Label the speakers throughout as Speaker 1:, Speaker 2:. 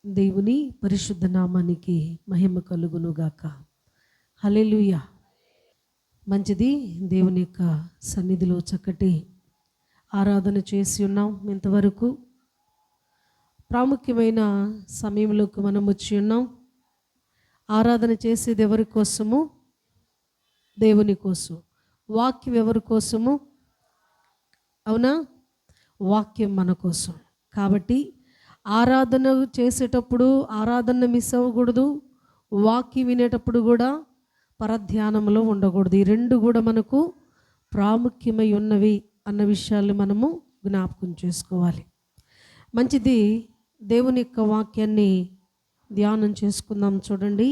Speaker 1: దేవుని పరిశుద్ధ నామానికి మహిమ కలుగునుగాక. హల్లెలూయా. మంచిది, దేవుని యొక్క సన్నిధిలో చక్కటి ఆరాధన చేసి ఉన్నాం. ఇంతవరకు ప్రాముఖ్యమైన సమయంలోకి మనం వచ్చి ఉన్నాం. ఆరాధన చేసేది ఎవరి కోసము? దేవుని కోసం. వాక్యం ఎవరి కోసము? అవునా? వాక్యం మన కోసం. కాబట్టి ఆరాధన చేసేటప్పుడు ఆరాధన మిస్ అవ్వకూడదు, వాక్యం వినేటప్పుడు కూడా పరధ్యానంలో ఉండకూడదు. ఈ రెండు కూడా మనకు ప్రాముఖ్యమై ఉన్నవి అన్న విషయాలు మనము జ్ఞాపకం చేసుకోవాలి. మంచిది, దేవుని యొక్క వాక్యాన్ని ధ్యానం చేసుకుందాం. చూడండి,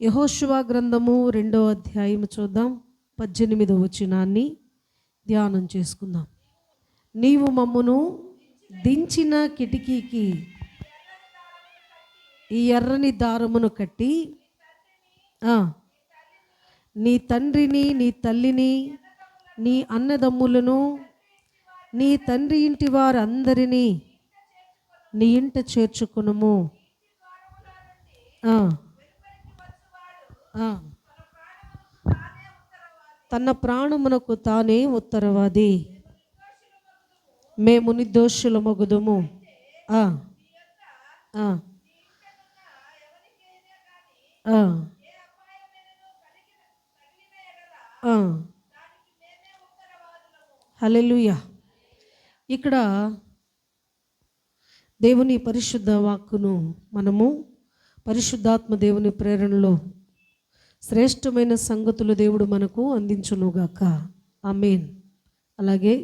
Speaker 1: యెహోషువ గ్రంథము 2వ అధ్యాయం చూద్దాం. 18వ వచనాన్ని ధ్యానం చేసుకుందాం. నీవు మమ్మును దించిన కిటికీకి ఈ ఎర్రని దారమును కట్టి నీ తండ్రిని, నీ తల్లిని, నీ అన్నదమ్ములను, నీ తండ్రి ఇంటి వారందరినీ నీ ఇంట చేర్చుకునుము. తన ప్రాణమునకు తానే ఉత్తరవాది. మేము నిర్దోషులమగుదుము. హల్లెలూయా. ఇక్కడ దేవుని పరిశుద్ధ వాక్కును మనము పరిశుద్ధాత్మ దేవుని ప్రేరణలో శ్రేష్టమైన సంగతులు దేవుడు మనకు అందించునుగాక. ఆమేన్. అలాగే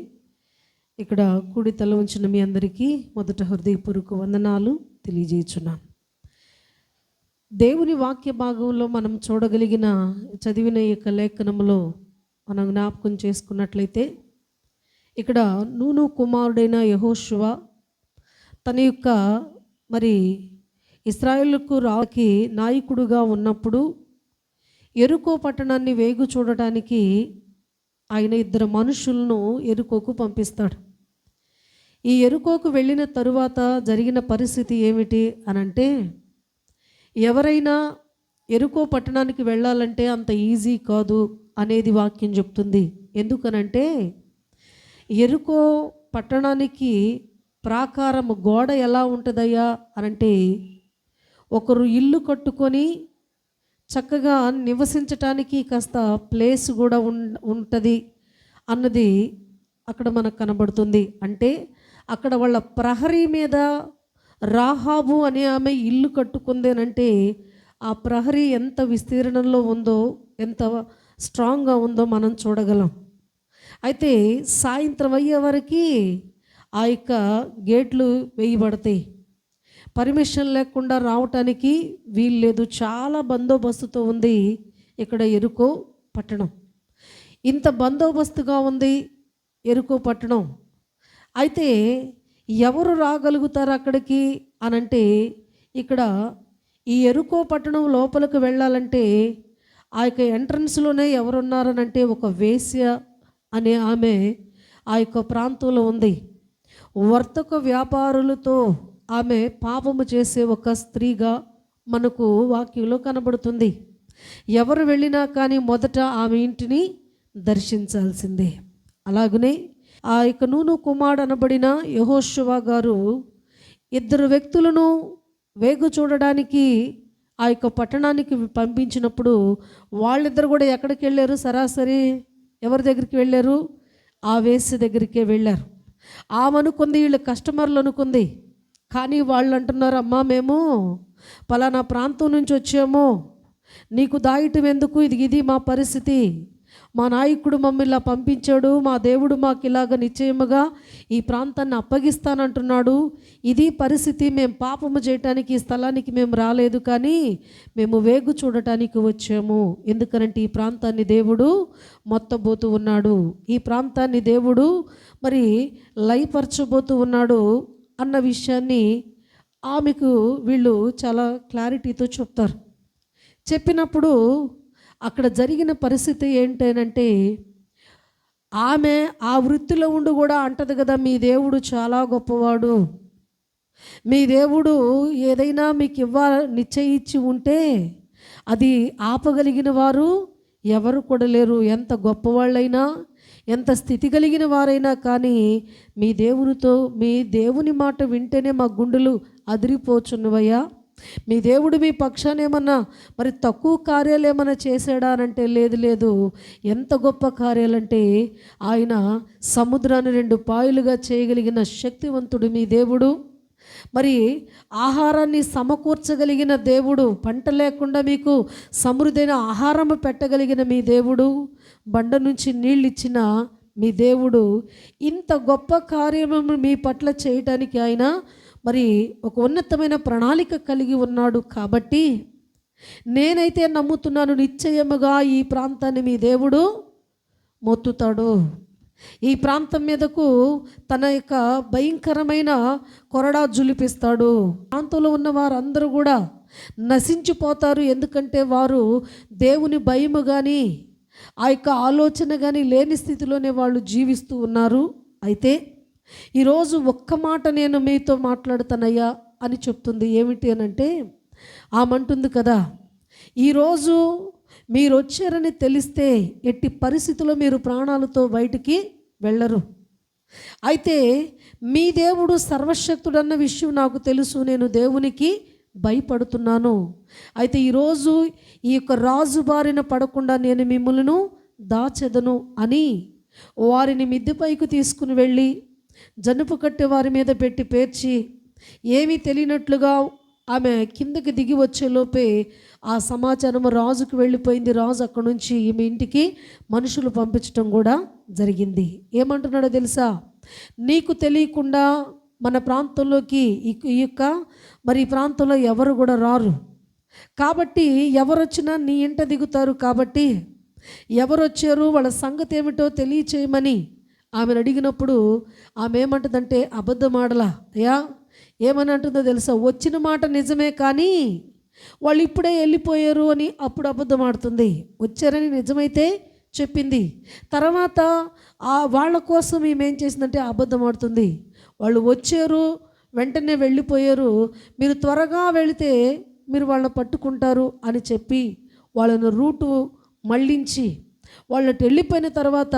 Speaker 1: ఇక్కడ కూడి తల ఉంచిన మీ అందరికీ మొదట హృదయపూర్వక వందనాలు తెలియజేస్తున్నాను. దేవుని వాక్య భాగంలో మనం చూడగలిగిన చదివిన యొక్క లేఖనంలో మనం జ్ఞాపకం చేసుకున్నట్లయితే, ఇక్కడ నూను కుమారుడైన యెహోషువ తన యొక్క ఇశ్రాయేలుకు రాకి నాయకుడుగా ఉన్నప్పుడు యెరికో పట్టణాన్ని వేగు చూడటానికి ఆయన 2 మనుషులను యెరికోకు పంపిస్తాడు. ఈ యెరికోకు వెళ్ళిన తరువాత జరిగిన పరిస్థితి ఏమిటి అనంటే, ఎవరైనా యెరికో పట్టణానికి వెళ్ళాలంటే అంత ఈజీ కాదు అనేది వాక్యం చెప్తుంది. ఎందుకనంటే, యెరికో పట్టణానికి ప్రాకారం గోడ ఎలా ఉంటుందయ్యా అనంటే, ఒకరు ఇల్లు కట్టుకొని చక్కగా నివసించటానికి కాస్త ప్లేస్ కూడా ఉంటుంది అన్నది అక్కడ మనకు కనబడుతుంది. అంటే అక్కడ వాళ్ళ ప్రహరీ మీద రాహాబు అనే ఆమె ఇల్లు కట్టుకుందేనంటే ఆ ప్రహరీ ఎంత విస్తీర్ణంలో ఉందో, ఎంత స్ట్రాంగ్గా ఉందో మనం చూడగలం. అయితే సాయంత్రం అయ్యే వరకు ఆ యొక్క గేట్లు వేయబడతాయి. పర్మిషన్ లేకుండా రావటానికి వీలు లేదు. చాలా బందోబస్తుతో ఉంది ఇక్కడ యెరికో పట్టణం. ఇంత బందోబస్తుగా ఉంది యెరికో పట్టణం. అయితే ఎవరు రాగలుగుతారు అక్కడికి అనంటే, ఇక్కడ ఈ యెరికో పట్టణం లోపలికి వెళ్ళాలంటే ఆ యొక్క ఎంట్రన్స్లోనే ఎవరున్నారనంటే ఒక వేశ్య అనే ఆమె ఆ యొక్క ప్రాంతంలో ఉంది. వర్తక వ్యాపారులతో ఆమె పాపము చేసే ఒక స్త్రీగా మనకు వాక్యంలో కనబడుతుంది. ఎవరు వెళ్ళినా కానీ మొదట ఆమె ఇంటిని దర్శించాల్సిందే. అలాగనే ఆ యొక్క నూను కుమారుడు అనబడిన యెహోషువ గారు 2 వ్యక్తులను వేగు చూడడానికి ఆ యొక్క పట్టణానికి పంపించినప్పుడు వాళ్ళిద్దరు కూడా ఎక్కడికి వెళ్ళారు? సరాసరి ఎవరి దగ్గరికి వెళ్ళారు? ఆ వేశ్య దగ్గరికే వెళ్ళారు. ఆమె అనుకుంది వీళ్ళు కస్టమర్లు అనుకుంది. కానీ వాళ్ళు అంటున్నారు, అమ్మా మేము పలానా ప్రాంతం నుంచి వచ్చాము, నీకు దాయటం ఎందుకు, ఇది మా పరిస్థితి, మా నాయకుడు మమ్మల్ని ఇలా పంపించాడు, మా దేవుడు మాకు ఇలాగ నిశ్చయముగా ఈ ప్రాంతాన్ని అప్పగిస్తానంటున్నాడు, ఇది పరిస్థితి, మేము పాపము చేయటానికి ఈ స్థలానికి మేము రాలేదు, కానీ మేము వేగు చూడటానికి వచ్చాము. ఎందుకనంటే ఈ ప్రాంతాన్ని దేవుడు మొత్తబోతూ ఉన్నాడు, ఈ ప్రాంతాన్ని దేవుడు లయపరచబోతూ ఉన్నాడు అన్న విషయాన్ని ఆమెకు వీళ్ళు చాలా క్లారిటీతో చెప్తారు. చెప్పినప్పుడు అక్కడ జరిగిన పరిస్థితి ఏంటంటే, ఆమె ఆ వృత్తిలో ఉండి కూడా అంటది కదా, మీ దేవుడు చాలా గొప్పవాడు, మీ దేవుడు ఏదైనా మీకు నిశ్చయించి ఉంటే అది ఆపగలిగిన వారు ఎవరు కూడా లేరు. ఎంత గొప్పవాళ్ళైనా, ఎంత స్థితి కలిగిన వారైనా కానీ మీ దేవుని మాట వింటేనే మా గుండెలు అదిరిపోచున్నవయ్యా. మీ దేవుడు మీ పక్షాన ఏమన్నా మరి తక్కువ కార్యాలు ఏమన్నా చేశాడా అనంటే లేదు. ఎంత గొప్ప కార్యాలంటే ఆయన సముద్రాన్ని 2 పాయలుగా చేయగలిగిన శక్తివంతుడు మీ దేవుడు. మరి ఆహారాన్ని సమకూర్చగలిగిన దేవుడు, పంట లేకుండా మీకు సమృద్ధైన ఆహారం పెట్టగలిగిన మీ దేవుడు, బండ నుంచి నీళ్ళు ఇచ్చిన మీ దేవుడు, ఇంత గొప్ప కార్యము మీ పట్ల చేయటానికి ఆయన మరి ఒక ఉన్నతమైన ప్రణాళిక కలిగి ఉన్నాడు. కాబట్టి నేనైతే నమ్ముతున్నాను, నిశ్చయముగా ఈ ప్రాంతాన్ని మీ దేవుడు మొత్తుతాడు. ఈ ప్రాంతం మీదకు తన యొక్క భయంకరమైన కొరడా జులిపిస్తాడు. ప్రాంతంలో ఉన్న వారందరూ కూడా నశించిపోతారు. ఎందుకంటే వారు దేవుని భయము కానీ ఆ యొక్క ఆలోచన కానీ లేని స్థితిలోనే వాళ్ళు జీవిస్తూ ఉన్నారు. అయితే ఈరోజు ఒక్క మాట నేను మీతో మాట్లాడుతానయ్యా అని చెప్తుంది. ఏమిటి అనంటే ఆమంటుంది కదా, ఈరోజు మీరు వచ్చారని తెలిస్తే ఎట్టి పరిస్థితుల్లో మీరు ప్రాణాలతో బయటికి వెళ్ళరు. అయితే మీ దేవుడు సర్వశక్తుడన్న విషయం నాకు తెలుసు, నేను దేవునికి భయపడుతున్నాను. అయితే ఈరోజు ఈ యొక్క రాజు బారిన పడకుండా నేను మిమ్మల్ని దాచెదను అని వారిని మిద్దెపైకి తీసుకుని వెళ్ళి జనుపు కట్టె వారి మీద పెట్టి పేర్చి ఏమీ తెలియనట్లుగా ఆమె కిందకి దిగి వచ్చేలోపే ఆ సమాచారం రాజుకు వెళ్ళిపోయింది. రాజు అక్కడి నుంచి ఈమె ఇంటికి మనుషులు పంపించడం కూడా జరిగింది. ఏమంటున్నాడో తెలుసా, నీకు తెలియకుండా మన ప్రాంతంలోకి ఈ యొక్క మరి ప్రాంతంలో ఎవరు కూడా రారు. కాబట్టి ఎవరొచ్చినా నీ ఇంట దిగుతారు. కాబట్టి ఎవరు వచ్చారు వాళ్ళ సంగతి ఏమిటో తెలియచేయమని ఆమెను అడిగినప్పుడు ఆమె ఏమంటుందంటే అబద్ధమాడలా అయ్యా. ఏమని అంటుందో తెలుసా, వచ్చిన మాట నిజమే కానీ వాళ్ళు ఇప్పుడే వెళ్ళిపోయారు అని అప్పుడు అబద్ధం ఆడుతుంది. వచ్చారని నిజమైతే చెప్పింది, తర్వాత వాళ్ళ కోసం ఈమె ఏం చేసిందంటే అబద్ధం ఆడుతుంది. వాళ్ళు వచ్చారు, వెంటనే వెళ్ళిపోయారు, మీరు త్వరగా వెళితే మీరు వాళ్ళని పట్టుకుంటారు అని చెప్పి వాళ్ళను రూటు మళ్ళించి వాళ్ళని వెళ్ళిపోయిన తర్వాత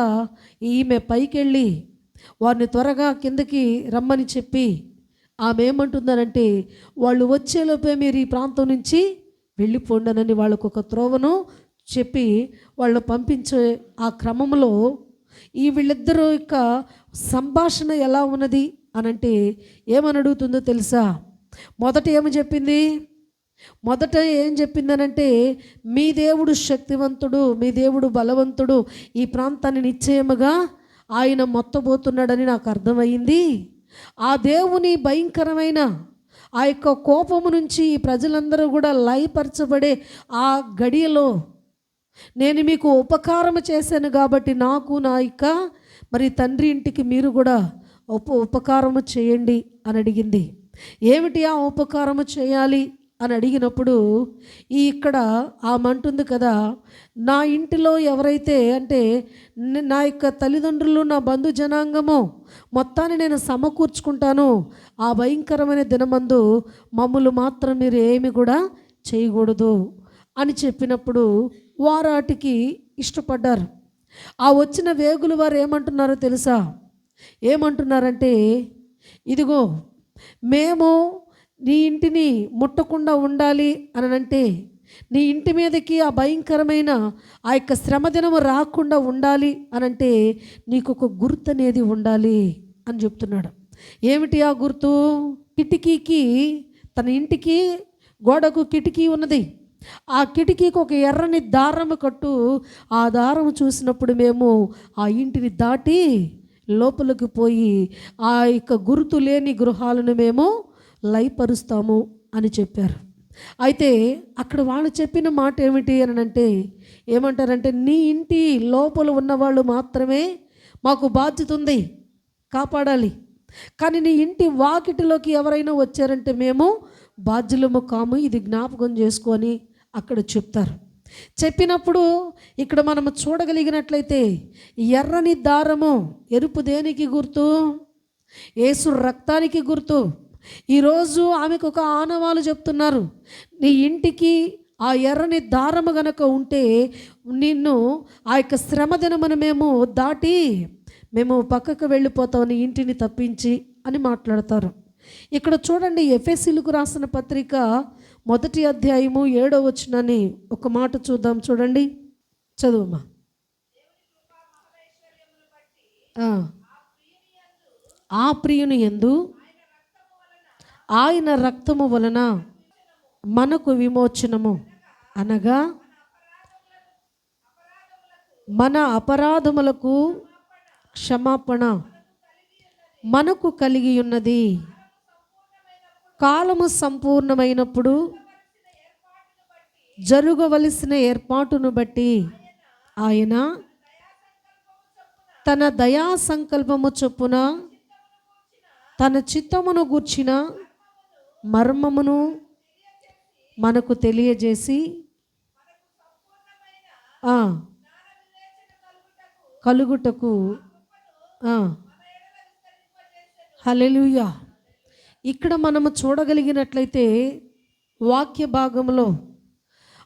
Speaker 1: ఈమె పైకి వెళ్ళి వారిని త్వరగా కిందకి రమ్మని చెప్పి ఆమె ఏమంటుందనంటే వాళ్ళు వచ్చేలోపే మీరు ఈ ప్రాంతం నుంచి వెళ్ళిపోండనని వాళ్ళకు ఒక త్రోవను చెప్పి వాళ్ళని పంపించే ఆ క్రమంలో ఈ వీళ్ళిద్దరూ యొక్క సంభాషణ ఎలా ఉన్నది అనంటే ఏమని అడుగుతుందో తెలుసా. మొదట ఏం చెప్పిందనంటే మీ దేవుడు శక్తివంతుడు, మీ దేవుడు బలవంతుడు, ఈ ప్రాంతాన్ని నిశ్చయముగా ఆయన మొత్తబోతున్నాడని నాకు అర్థమైంది. ఆ దేవుని భయంకరమైన ఆ యొక్క కోపము నుంచి ఈ ప్రజలందరూ కూడా లయపరచబడే ఆ గడియలో నేను మీకు ఉపకారం చేశాను కాబట్టి నాకు నా యొక్క మరి తండ్రి ఇంటికి మీరు కూడా ఉపకారము చేయండి అని అడిగింది. ఏమిటి ఆ ఉపకారము చేయాలి అని అడిగినప్పుడు ఇక్కడ ఆమె అంటుంది కదా, నా ఇంటిలో ఎవరైతే అంటే నా యొక్క తల్లిదండ్రులు, నా బంధు జనాంగము మొత్తాన్ని నేను సమకూర్చుకుంటాను. ఆ భయంకరమైన దినమందు మమ్మల్ని మాత్రం మీరు ఏమి కూడా చేయకూడదు అని చెప్పినప్పుడు వారాటికి ఇష్టపడ్డారు. ఆ వచ్చిన వేగులు వారు ఏమంటున్నారో తెలుసా, ఏమంటున్నారంటే ఇదిగో మేము నీ ఇంటిని ముట్టకుండా ఉండాలి అని అంటే, నీ ఇంటి మీదకి ఆ భయంకరమైన ఆ యొక్క శ్రమదినము రాకుండా ఉండాలి అని అంటే నీకు ఒక గుర్తు అనేది ఉండాలి అని చెప్తున్నాడు. ఏమిటి ఆ గుర్తు? కిటికీకి, తన ఇంటికి గోడకు కిటికీ ఉన్నది. ఆ కిటికీకి ఒక ఎర్రని దారము కట్టు. ఆ దారము చూసినప్పుడు మేము ఆ ఇంటిని దాటి లోపలికి పోయి ఆ యొక్క గుర్తు లేని గృహాలను మేము లయపరుస్తాము అని చెప్పారు. అయితే అక్కడ వాళ్ళు చెప్పిన మాట ఏమిటి అని అంటే ఏమంటారంటే, నీ ఇంటి లోపల ఉన్నవాళ్ళు మాత్రమే మాకు బాధ్యత ఉంది, కాపాడాలి. కానీ నీ ఇంటి వాకిటిలోకి ఎవరైనా వచ్చారంటే మేము బాధ్యులము కాము, ఇది జ్ఞాపకం చేసుకొని అక్కడ చెప్తారు. చెప్పినప్పుడు ఇక్కడ మనము చూడగలిగినట్లయితే ఎర్రని దారము, ఎరుపు దేనికి గుర్తు? యేసు రక్తానికి గుర్తు. ఈరోజు ఆమెకు ఒక ఆనవాలు చెప్తున్నారు. నీ ఇంటికి ఆ ఎర్రని దారము గనక ఉంటే నిన్ను ఆ యొక్క శ్రమ దినమును మేము పక్కకు వెళ్ళిపోతాం, నీ ఇంటిని తప్పించి అని మాట్లాడతారు. ఇక్కడ చూడండి, ఎఫెసీయులకు రాసిన పత్రిక 1వ అధ్యాయము 7వ వచనాన్ని ఒక మాట చూద్దాం. చూడండి, చదువమ్మా. ఆ ప్రియుని యందు ఆయన రక్తము వలన మనకు విమోచనము, అనగా మన అపరాధములకు క్షమాపణ మనకు కలిగి ఉన్నది. కాలము సంపూర్ణమైనప్పుడు జరగవలసిన ఏర్పాటును బట్టి ఆయన తన దయా సంకల్పము చొప్పున తన చిత్తమును గూర్చిన మర్మమును మనకు తెలియజేసి కలుగుటకు హల్లెలూయా. ఇక్కడ మనము చూడగలిగినట్లయితే వాక్య భాగంలో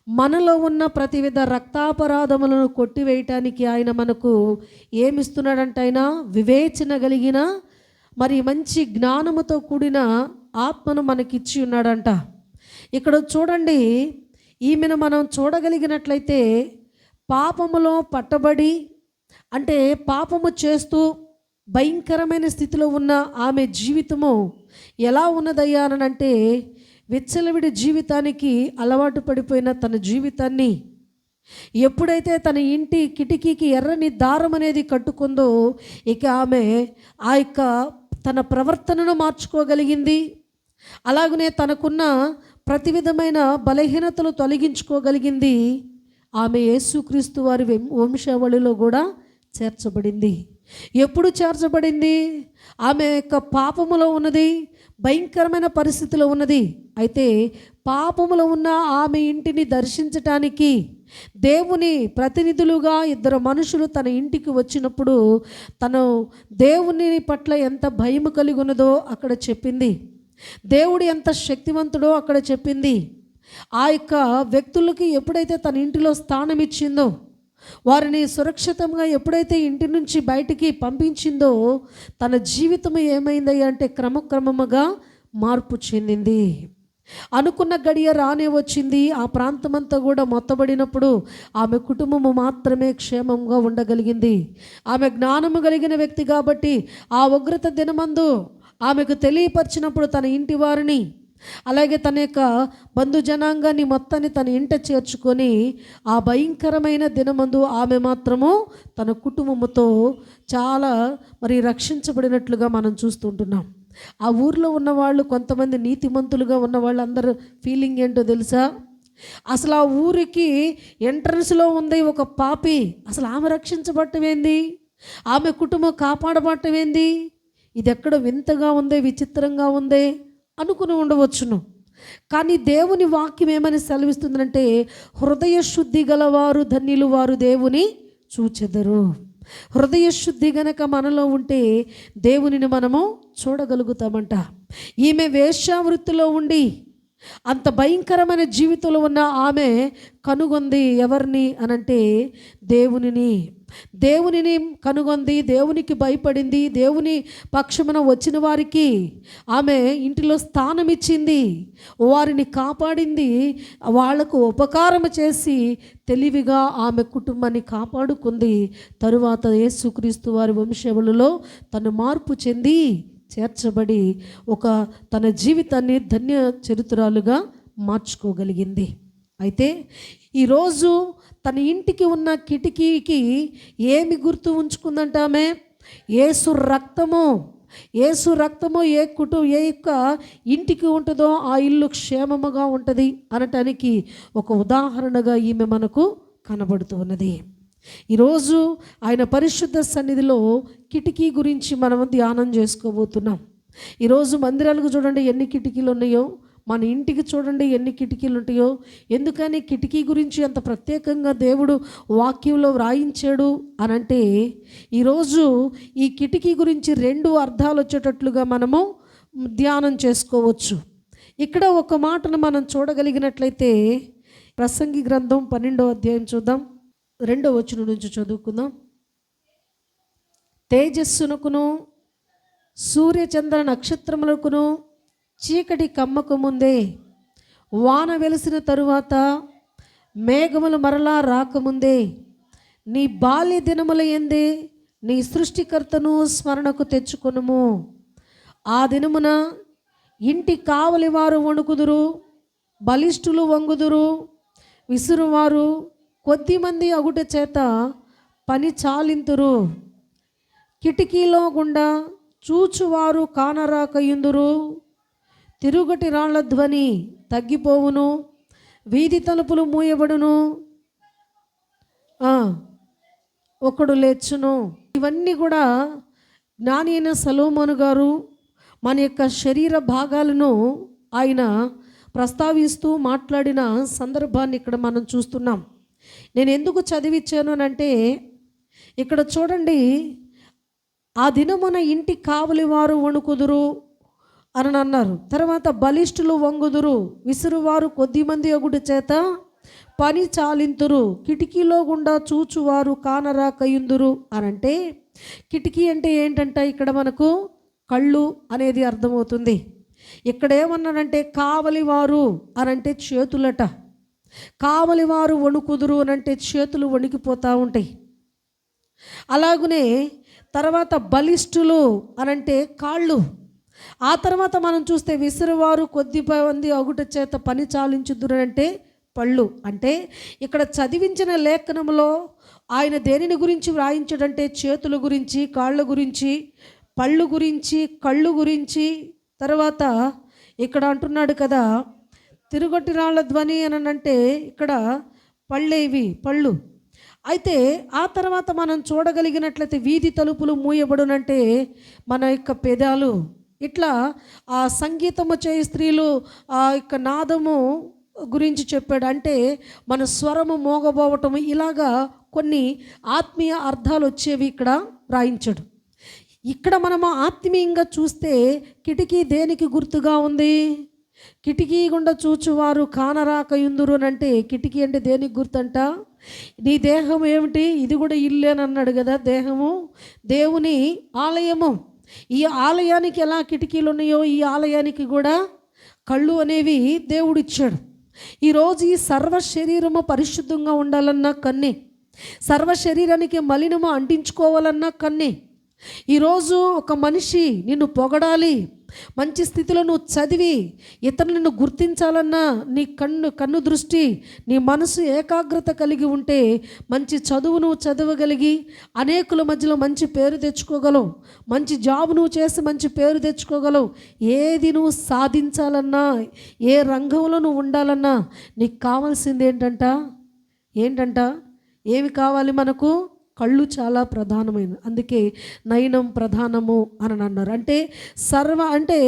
Speaker 1: మనలో ఉన్న ప్రతివిధ రక్తాపరాధములను కొట్టివేయటానికి ఆయన మనకు ఏమిస్తున్నాడంటే, ఆయన వివేచన కలిగిన మరి మంచి జ్ఞానముతో కూడిన ఆత్మను మనకిచ్చి ఉన్నాడంట. ఇక్కడ చూడండి, ఈమెను మనం చూడగలిగినట్లయితే పాపములో పట్టబడి, అంటే పాపము చేస్తూ భయంకరమైన స్థితిలో ఉన్న ఆమె జీవితము ఎలా ఉన్నదయ్యా అనంటే, విచ్చలవిడి జీవితానికి అలవాటు పడిపోయిన తన జీవితాన్ని ఎప్పుడైతే తన ఇంటి కిటికీకి ఎర్రని దారం అనేది కట్టుకుందో, ఇక ఆమె ఆ యొక్క తన ప్రవర్తనను మార్చుకోగలిగింది. అలాగనే తనకున్న ప్రతి విధమైన బలహీనతలు తొలగించుకోగలిగింది. ఆమె యేసుక్రీస్తు వారి వంశావళిలో కూడా చేర్చబడింది. ఎప్పుడు చేర్చబడింది? ఆమె యొక్క పాపములో ఉన్నది, భయంకరమైన పరిస్థితిలో ఉన్నది. అయితే పాపములో ఉన్న ఆమె ఇంటిని దర్శించటానికి దేవుని ప్రతినిధులుగా 2 మనుషులు తన ఇంటికి వచ్చినప్పుడు తను దేవుని పట్ల ఎంత భయము కలిగి ఉన్నదో అక్కడ చెప్పింది. దేవుడు ఎంత శక్తివంతుడో అక్కడ చెప్పింది. ఆ యొక్క వ్యక్తులకి ఎప్పుడైతే తన ఇంటిలో స్థానం ఇచ్చిందో, వారిని సురక్షితంగా ఎప్పుడైతే ఇంటి నుంచి బయటికి పంపించిందో, తన జీవితం ఏమైంది అంటే క్రమక్రమముగా మార్పు చెందింది. అనుకున్న గడియ రానే వచ్చింది. ఆ ప్రాంతమంతా కూడా మొత్తబడినప్పుడు ఆమె కుటుంబము మాత్రమే క్షేమంగా ఉండగలిగింది. ఆమె జ్ఞానము కలిగిన వ్యక్తి కాబట్టి ఆ ఉగ్రత దినమందు ఆమెకు తెలియపరిచినప్పుడు తన ఇంటి వారిని, అలాగే తన యొక్క బంధుజనాంగాన్ని మొత్తాన్ని తన ఇంట చేర్చుకొని ఆ భయంకరమైన దినమందు ఆమె మాత్రము తన కుటుంబముతో చాలా రక్షించబడినట్లుగా మనం చూస్తుంటున్నాం. ఆ ఊర్లో ఉన్నవాళ్ళు కొంతమంది నీతిమంతులుగా ఉన్న వాళ్ళందరూ ఫీలింగ్ ఏంటో తెలుసా? అసలు ఆ ఊరికి ఎంట్రన్స్లో ఉంది ఒక పాపి, అసలు ఆమె రక్షించబడటం ఏంది, ఆమె కుటుంబం కాపాడబడటం ఏంది, ఇది ఎక్కడ వింతగా ఉందే, విచిత్రంగా ఉందే అనుకుని ఉండవచ్చును. కానీ దేవుని వాక్యం ఏమని సెలవిస్తుందంటే, హృదయ శుద్ధి గలవారు ధన్యులు, వారు దేవుని చూచెదరు. హృదయ శుద్ధి గనక మనలో ఉంటే దేవునిని మనము చూడగలుగుతామంట. ఈమె వేశ్యావృత్తిలో ఉండి అంత భయంకరమైన జీవితంలో ఉన్న ఆమె కనుగొంది ఎవరిని అనంటే దేవునిని కనుగొంది, దేవునికి భయపడింది, దేవుని పక్షమున వచ్చిన వారికి ఆమె ఇంటిలో స్థానం ఇచ్చింది, వారిని కాపాడింది, వాళ్లకు ఉపకారం చేసి తెలివిగా ఆమె కుటుంబాన్ని కాపాడుకుంది. తరువాత యేసుక్రీస్తు వారి వంశములలో తను మార్పు చెంది చేర్చబడి తన జీవితాన్ని ధన్య చరిత్రాలుగా మార్చుకోగలిగింది. అయితే ఈరోజు తన ఇంటికి ఉన్న కిటికీకి ఏమి గుర్తు ఉంచుకుందంట ఆమె? యేసు రక్తము. యేసు రక్తము ఏ యొక్క ఇంటికి ఉంటుందో ఆ ఇల్లు క్షేమముగా ఉంటుంది అనటానికి ఒక ఉదాహరణగా ఈమె మనకు కనబడుతూ ఉన్నది. ఈరోజు ఆయన పరిశుద్ధ సన్నిధిలో కిటికీ గురించి మనం ధ్యానం చేసుకోబోతున్నాం. ఈరోజు మందిరాలకు చూడండి ఎన్ని కిటికీలు ఉన్నాయో, మన ఇంటికి చూడండి ఎన్ని కిటికీలు ఉంటాయో. ఎందుకని కిటికీ గురించి అంత ప్రత్యేకంగా దేవుడు వాక్యంలో వ్రాయించాడు అనంటే, ఈరోజు ఈ కిటికీ గురించి 2 అర్థాలు వచ్చేటట్లుగా మనము ధ్యానం చేసుకోవచ్చు. ఇక్కడ ఒక మాటను మనం చూడగలిగినట్లయితే ప్రసంగి గ్రంథం 12వ అధ్యాయం చూద్దాం, 2వ వచనం నుంచి చదువుకుందాం. తేజస్సునకును సూర్యచంద్ర నక్షత్రములకును చీకటి కమ్మకు ముందే, వాన వెలిసిన తరువాత, మేఘములు మరలా రాకముందే, నీ బాల్య దినముల యందే నీ సృష్టికర్తను స్మరణకు తెచ్చుకొనుము. ఆ దినమున ఇంటి కావలి వారు వణుకుదురు, బలిష్ఠులు వంగుదురు, విసురువారు కొద్దిమంది అగుట చేత పని చాలింతురు. కిటికీలో గుండా చూచువారు కానరాకయుందురు. తిరుగటి రాళ్ల ధ్వని తగ్గిపోవును, వీధి తలుపులు మూయబడును, ఒకడు లేచును. ఇవన్నీ కూడా జ్ఞాని అయిన సొలొమోను గారు మన యొక్క శరీర భాగాలను ఆయన ప్రస్తావిస్తూ మాట్లాడిన సందర్భాన్ని ఇక్కడ మనం చూస్తున్నాం. నేను ఎందుకు చదివించాను అంటే, ఇక్కడ చూడండి, ఆ దినమున ఇంటి కావలి వారు వణుకుదురు అని అన్నారు. తర్వాత బలిష్ఠులు వంగుదురు, విసురువారు కొద్దిమంది అగుట చేత పని చాలింతురు, కిటికీలో గుండా చూచువారు కానరాకయుందురు అని అంటే, కిటికీ అంటే ఏంటంట, ఇక్కడ మనకు కళ్ళు అనేది అర్థమవుతుంది. ఇక్కడ ఏమన్నాడంటే కావలివారు అనంటే చేతులట. కావలివారు వణుకుదురు అనంటే చేతులు వణికిపోతూ ఉంటాయి. అలాగనే తర్వాత బలిష్ఠులు అనంటే కాళ్ళు. ఆ తర్వాత మనం చూస్తే విసురువారు కొద్దిమంది అగుట చేత పని చాలించుదురు అంటే పళ్ళు. అంటే ఇక్కడ చదివించిన లేఖనంలో ఆయన దేనిని గురించి వ్రాయించడంటే చేతుల గురించి, కాళ్ళ గురించి, పళ్ళు గురించి, కళ్ళు గురించి. తర్వాత ఇక్కడ అంటున్నాడు కదా, తిరుగటి రాళ్ల ధ్వని అని అంటే ఇక్కడ పళ్ళేవి, పళ్ళు. అయితే ఆ తర్వాత మనం చూడగలిగినట్లయితే వీధి తలుపులు మూయబడునంటే మన యొక్క పెదాలు. ఇట్లా ఆ సంగీతము చేయి స్త్రీలు ఆ యొక్క నాదము గురించి చెప్పాడు. అంటే మన స్వరము మోగబోవటము, ఇలాగా కొన్ని ఆత్మీయ అర్థాలు వచ్చేవి ఇక్కడ రాయించాడు. ఇక్కడ మనము ఆత్మీయంగా చూస్తే కిటికీ దేనికి గుర్తుగా ఉంది? కిటికీ గుండా చూచువారు కానరాకయుందురు అని అంటే కిటికీ అంటే దేనికి గుర్తంట? నీ దేహం ఏమిటి? ఇది కూడా ఇల్లు అని అన్నాడు కదా. దేహము దేవుని ఆలయము. ఈ ఆలయానికి ఎలా కిటికీలు ఉన్నాయో ఈ ఆలయానికి కూడా కళ్ళు అనేవి దేవుడిచ్చాడు. ఈరోజు ఈ సర్వ శరీరము పరిశుద్ధంగా ఉండాలన్నా కన్నే, సర్వ శరీరానికి మలినము అంటించుకోవాలన్నా కన్నే. ఈరోజు ఒక మనిషి నిన్ను పొగడాలి, మంచి స్థితిలో నువ్వు చదివి ఇతరులను గుర్తించాలన్నా నీ కన్ను దృష్టి, నీ మనసు ఏకాగ్రత కలిగి ఉంటే మంచి చదువు నువ్వు చదవగలిగి అనేకుల మధ్యలో మంచి పేరు తెచ్చుకోగలవు. మంచి జాబ్ నువ్వు చేసి మంచి పేరు తెచ్చుకోగలవు. ఏది నువ్వు సాధించాలన్నా, ఏ రంగంలో నువ్వు ఉండాలన్నా నీకు కావాల్సింది ఏంటంట? ఏమి కావాలి మనకు? కళ్ళు చాలా ప్రధానమైన. అందుకే నయనం ప్రధానము అని అన్నారు. అంటే అంటే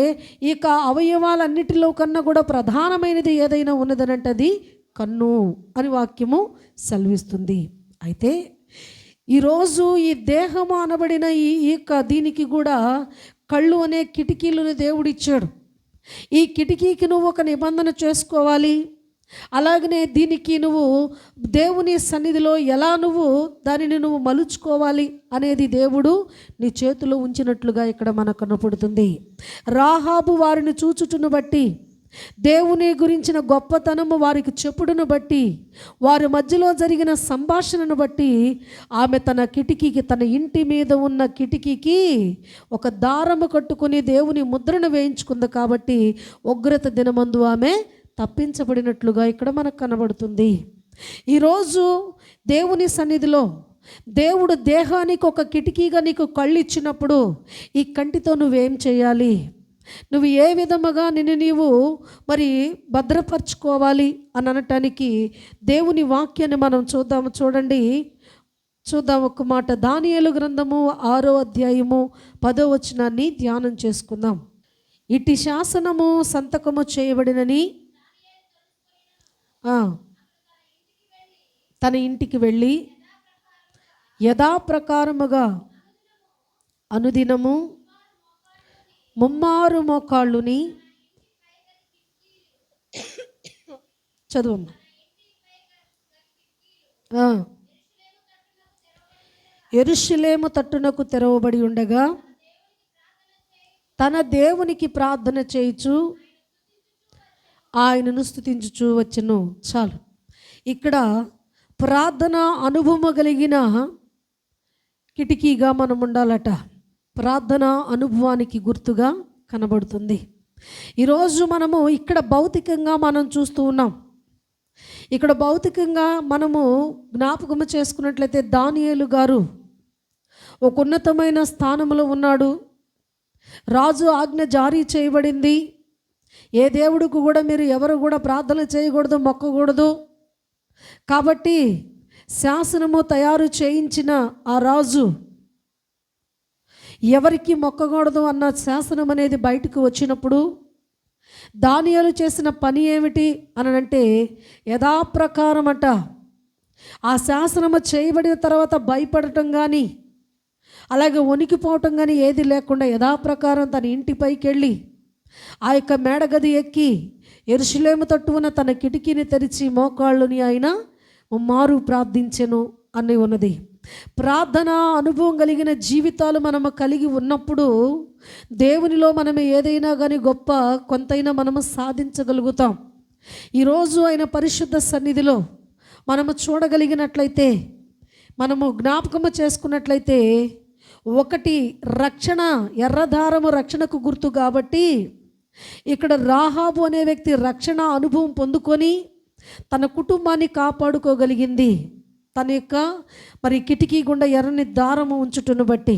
Speaker 1: ఇక అవయవాలన్నిటిలో కన్నా కూడా ప్రధానమైనది ఏదైనా ఉన్నదనంటే అది కన్ను అని వాక్యము సెలవిస్తుంది. అయితే ఈరోజు ఈ దేహము అనబడిన ఈ దీనికి కూడా కళ్ళు అనే కిటికీలను దేవుడిచ్చాడు. ఈ కిటికీకి నువ్వు ఒక నిబంధన చేసుకోవాలి. అలాగనే దీనికి నువ్వు దేవుని సన్నిధిలో ఎలా దానిని నువ్వు మలుచుకోవాలి అనేది దేవుడు నీ చేతిలో ఉంచినట్లుగా ఇక్కడ మనకు కనపడుతుంది. రాహాబు వారిని చూచుటను బట్టి, దేవుని గురించిన గొప్పతనము వారికి చెప్పుడును బట్టి, వారి మధ్యలో జరిగిన సంభాషణను బట్టి ఆమె తన కిటికీకి, తన ఇంటి మీద ఉన్న కిటికీకి ఒక దారము కట్టుకుని దేవుని ముద్రను వేయించుకుంది. కాబట్టి ఉగ్రత దినమందు ఆమె తప్పించబడినట్లుగా ఇక్కడ మనకు కనబడుతుంది. ఈరోజు దేవుని సన్నిధిలో దేవుడు దేహానికి ఒక కిటికీగా నీకు కళ్ళు ఇచ్చినప్పుడు ఈ కంటితో నువ్వేం చేయాలి? నువ్వు ఏ విధముగా నీవు మరి భద్రపరచుకోవాలి అని అనటానికి దేవుని వాక్యాన్ని మనం చూద్దాం ఒక మాట. దానియేలు గ్రంథము 6వ అధ్యాయము 10వ వచనాన్ని ధ్యానం చేసుకుందాం. ఇట్టి శాసనము సంతకము చేయబడినని తన ఇంటికి వెళ్ళి యథాప్రకారముగా అనుదినము ముమ్మారు మోకాళ్ళుని చదువమ్మా. యెరూషలేము తట్టునకు తెరవబడి ఉండగా తన దేవునికి ప్రార్థన చేయుచు ఆయనను స్తుతించుచు వచ్చెను. చాలు. ఇక్కడ ప్రార్థన అనుభవం కలిగిన కిటికీగా మనం ఉండాలట. ప్రార్థన అనుభవానికి గుర్తుగా కనబడుతుంది. ఈరోజు మనము ఇక్కడ భౌతికంగా మనం చూస్తూ ఉన్నాం. ఇక్కడ భౌతికంగా మనము జ్ఞాపకం చేసుకున్నట్లయితే దానియేలు గారు ఒక ఉన్నతమైన స్థానంలో ఉన్నాడు. రాజు ఆజ్ఞ జారీ చేయబడింది. ఏ దేవుడికి కూడా మీరు ఎవరు కూడా ప్రార్థన చేయకూడదు, మొక్కకూడదు. కాబట్టి శాసనము తయారు చేయించిన ఆ రాజు ఎవరికి మొక్కకూడదు అన్న శాసనం అనేది బయటకు వచ్చినప్పుడు దానియేలు చేసిన పని ఏమిటి అనంటే యథాప్రకారం అట ఆ శాసనము చేయబడిన తర్వాత భయపడటం కానీ అలాగే వణికిపోవటం కానీ ఏది లేకుండా యథాప్రకారం తన ఇంటిపైకి వెళ్ళి ఆ యొక్క మేడగది ఎక్కి యెరూషలేము తట్టు ఉన్న తన కిటికీని తెరిచి మోకాళ్ళుని ఆయన మారు ప్రార్థించెను అని ఉన్నది. ప్రార్థన అనుభవం కలిగిన జీవితాలు మనము కలిగి ఉన్నప్పుడు దేవునిలో మనము ఏదైనా కానీ గొప్ప కొంతైనా మనము సాధించగలుగుతాం. ఈరోజు ఆయన పరిశుద్ధ సన్నిధిలో మనము చూడగలిగినట్లయితే, మనము జ్ఞాపకము చేసుకున్నట్లయితే, ఒకటి రక్షణ, ఎర్రదారము రక్షణకు గుర్తు కాబట్టి ఇక్కడ రాహాబు అనే వ్యక్తి రక్షణ అనుభవం పొందుకొని తన కుటుంబాన్ని కాపాడుకోగలిగింది. తన యొక్క మరి కిటికీ గుండా ఎర్రని దారము ఉంచుటను బట్టి.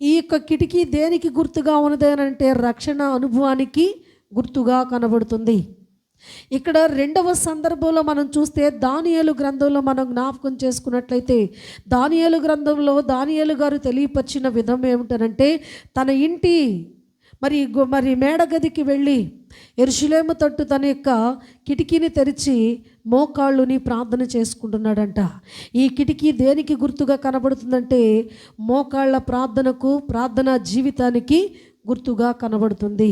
Speaker 1: ఈ యొక్క కిటికీ దేనికి గుర్తుగా ఉన్నది అని అంటే రక్షణ అనుభవానికి గుర్తుగా కనబడుతుంది. ఇక్కడ రెండవ సందర్భంలో మనం చూస్తే దానియేలు గ్రంథంలో మనం జ్ఞాపకం చేసుకున్నట్లయితే దానియేలు గ్రంథంలో దానియేలు గారు తెలియపరిచిన విధం ఏమిటనంటే తన ఇంటి మరి మేడగదికి వెళ్ళి యెరూషలేము తట్టు తన యొక్క కిటికీని తెరిచి మోకాళ్ళుని ప్రార్థన చేసుకుంటున్నాడంట. ఈ కిటికీ దేనికి గుర్తుగా కనబడుతుందంటే మోకాళ్ళ ప్రార్థనకు, ప్రార్థనా జీవితానికి గుర్తుగా కనబడుతుంది.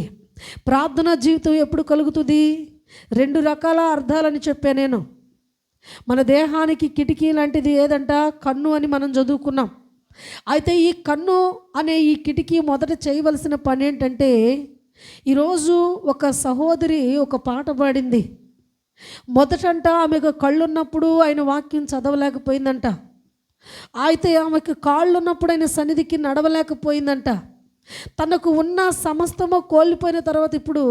Speaker 1: ప్రార్థనా జీవితం ఎప్పుడు కలుగుతుంది? రెండు రకాల అర్థాలని చెప్పా నేను. మన దేహానికి కిటికీ లాంటిది ఏదంట? కన్ను అని మనం చదువుకున్నాం. అయితే ఈ కన్ను అనే ఈ కిటికీ మొదట చేయవలసిన పని ఏంటంటే, ఈరోజు ఒక సహోదరి ఒక పాట పాడింది. మొదటంట ఆమెకు కళ్ళున్నప్పుడు ఆయన వాక్యం చదవలేకపోయిందంట. అయితే ఆమెకు కాళ్ళు ఉన్నప్పుడు ఆయన సన్నిధికి నడవలేకపోయిందంట. తనకు ఉన్న సమస్తము కోల్పోయిన తర్వాత ఇప్పుడు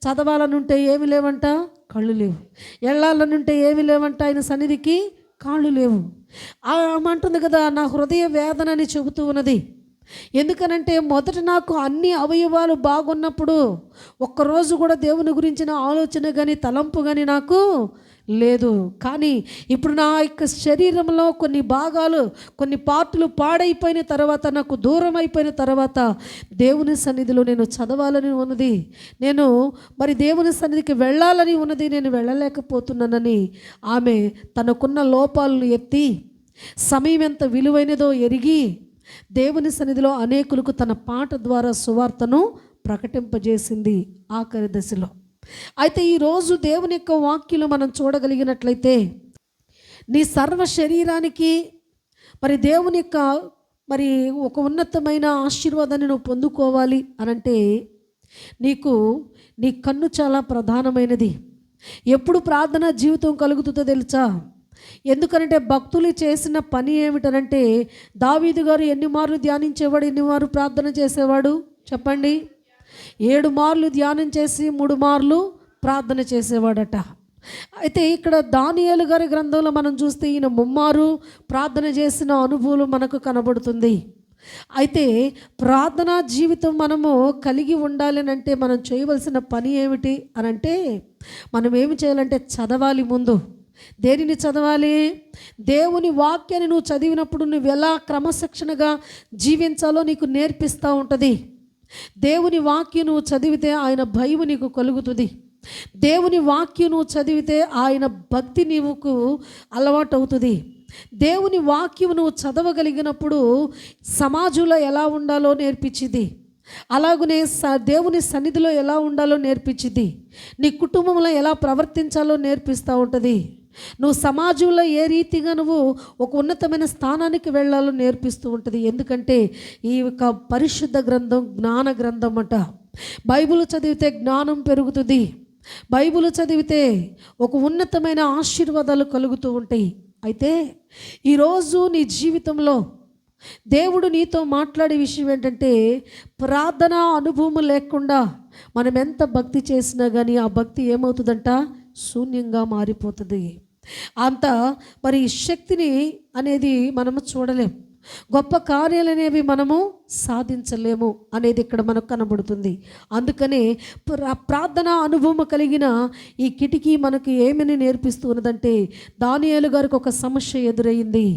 Speaker 1: చదవాలనుంటే ఏమి లేవంట, కళ్ళు లేవు. వెళ్ళాలనుంటే ఏమి లేవంట, ఆయన సన్నిధికి కాళ్ళు లేవు. ఆమంటుంది కదా, నా హృదయ వేదన అని చెబుతూ ఉన్నది. ఎందుకనంటే మొదట నాకు అన్ని అవయవాలు బాగున్నప్పుడు ఒక్కరోజు కూడా దేవుని గురించిన ఆలోచన కానీ తలంపు కానీ నాకు లేదు. కానీ ఇప్పుడు నా యొక్క శరీరంలో కొన్ని భాగాలు, కొన్ని పార్టులు పాడైపోయిన తర్వాత, నాకు దూరం అయిపోయిన తర్వాత దేవుని సన్నిధిలో నేను చదవాలని ఉన్నది, నేను మరి దేవుని సన్నిధికి వెళ్ళాలని ఉన్నది, నేను వెళ్ళలేకపోతున్నానని ఆమె తనకున్న లోపాలను ఎత్తి సమయం ఎంత విలువైనదో ఎరిగి దేవుని సన్నిధిలో అనేకులకు తన పాట ద్వారా సువార్తను ప్రకటింపజేసింది ఆఖరి దశలో. అయితే ఈరోజు దేవుని యొక్క వాక్యలు మనం చూడగలిగినట్లయితే నీ సర్వ శరీరానికి మరి దేవుని యొక్క మరి ఒక ఉన్నతమైన ఆశీర్వాదాన్ని నువ్వు పొందుకోవాలి అనంటే నీకు నీ కన్ను చాలా ప్రధానమైనది. ఎప్పుడు ప్రార్థనా జీవితం కలుగుతుందో తెలుసా? ఎందుకనంటే భక్తులు చేసిన పని ఏమిటనంటే, దావీదు గారు ఎన్ని మార్లు ధ్యానించేవాడు, ఎన్ని మార్లు ప్రార్థన చేసేవాడు చెప్పండి? 7 మార్లు ధ్యానం చేసి 3 మార్లు ప్రార్థన చేసేవాడట. అయితే ఇక్కడ దానియేలు గారి గ్రంథంలో మనం చూస్తే ఈయన 3 మార్లు ప్రార్థన చేసిన అనుభవం మనకు కనబడుతుంది. అయితే ప్రార్థనా జీవితం మనము కలిగి ఉండాలి అంటే మనం చేయవలసిన పని ఏమిటి అనంటే, మనం ఏమి చేయాలంటే చదవాలి. ముందు దేనిని చదవాలి? దేవుని వాక్యాన్ని నువ్వు చదివినప్పుడు నువ్వు ఎలా క్రమశిక్షణగా జీవించాలో నీకు నేర్పిస్తూ ఉంటుంది. దేవుని వాక్యం నువ్వు చదివితే ఆయన భయం నీకు కలుగుతుంది. దేవుని వాక్యం నువ్వు చదివితే ఆయన భక్తి నీవుకు అలవాటు అవుతుంది. దేవుని వాక్యం నువ్వు చదవగలిగినప్పుడు సమాజంలో ఎలా ఉండాలో నేర్పించింది. అలాగనే దేవుని సన్నిధిలో ఎలా ఉండాలో నేర్పించింది. నీ కుటుంబంలో ఎలా ప్రవర్తించాలో నేర్పిస్తూ ఉంటుంది. నువ్వు సమాజంలో ఏ రీతిగా నువ్వు ఒక ఉన్నతమైన స్థానానికి వెళ్ళాలో నేర్పిస్తూ ఉంటుంది. ఎందుకంటే ఈ యొక్క పరిశుద్ధ గ్రంథం జ్ఞాన గ్రంథం అట. బైబిల్ చదివితే జ్ఞానం పెరుగుతుంది. బైబిల్ చదివితే ఒక ఉన్నతమైన ఆశీర్వాదాలు కలుగుతూ ఉంటాయి. అయితే ఈరోజు నీ జీవితంలో దేవుడు నీతో మాట్లాడే విషయం ఏంటంటే, ప్రార్థన అనుభవం లేకుండా మనం ఎంత భక్తి చేసినా కానీ ఆ భక్తి ఏమవుతుందంట, శూన్యంగా మారిపోతుంది. అంత మరి శక్తిని అనేది మనము చూడలేము, గొప్ప కార్యాలు అనేవి మనము సాధించలేము అనేది ఇక్కడ మనకు కనబడుతుంది. అందుకనే ప్రార్థన అనుభవం కలిగిన ఈ కిటికీ మనకి ఏమని నేర్పిస్తూ ఉన్నదంటే, దానియేలు గారికి ఒక సమస్య ఎదురయ్యింది.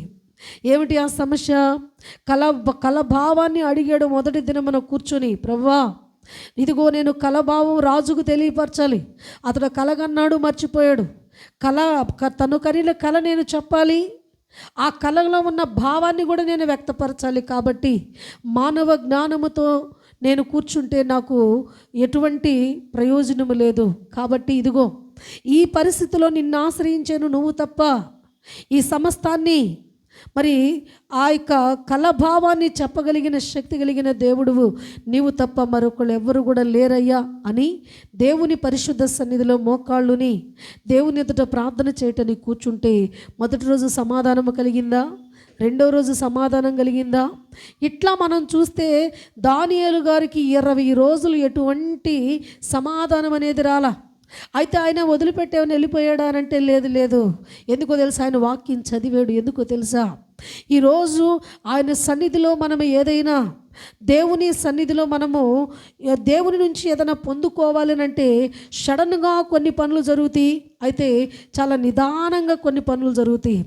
Speaker 1: ఏమిటి ఆ సమస్య? కలభావాన్ని అడిగాడు. మొదటి దినం మనం కూర్చొని, ప్రభువా ఇదిగో నేను కలభావం రాజుకు తెలియపరచాలి. అతడు కలగన్నాడు, మర్చిపోయాడు. తను కరిన కళ నేను చెప్పాలి, ఆ కళలో ఉన్న భావాన్ని కూడా నేను వ్యక్తపరచాలి. కాబట్టి మానవ జ్ఞానముతో నేను కూర్చుంటే నాకు ఎటువంటి ప్రయోజనము లేదు. కాబట్టి ఇదిగో ఈ పరిస్థితిలో నిన్ను ఆశ్రయించాను, నువ్వు తప్ప ఈ సమస్తాన్ని మరి ఆ యొక్క కలభావాన్ని చెప్పగలిగిన శక్తి కలిగిన దేవుడువు నీవు తప్ప మరొకళ్ళు ఎవ్వరు కూడా లేరయ్యా అని దేవుని పరిశుద్ధ సన్నిధిలో మోకాళ్ళుని దేవుని ఎదుట ప్రార్థన చేయటానికి కూర్చుంటే మొదటి రోజు సమాధానం కలిగిందా? రెండో రోజు సమాధానం కలిగిందా? ఇట్లా మనం చూస్తే దానియేలు గారికి 20 రోజులు ఎటువంటి సమాధానం అనేది రాలా. అయితే ఆయన వదిలిపెట్టేవని వెళ్ళిపోయాడా అని అంటే లేదు. ఎందుకో తెలుసా? ఆయన వాక్యం చదివాడు. ఎందుకో తెలుసా? ఈరోజు ఆయన సన్నిధిలో మనం ఏదైనా దేవుని సన్నిధిలో మనము దేవుని నుంచి ఏదైనా పొందుకోవాలని అంటే సడన్గా కొన్ని పనులు జరుగుతాయి. అయితే చాలా నిదానంగా కొన్ని పనులు జరుగుతాయి.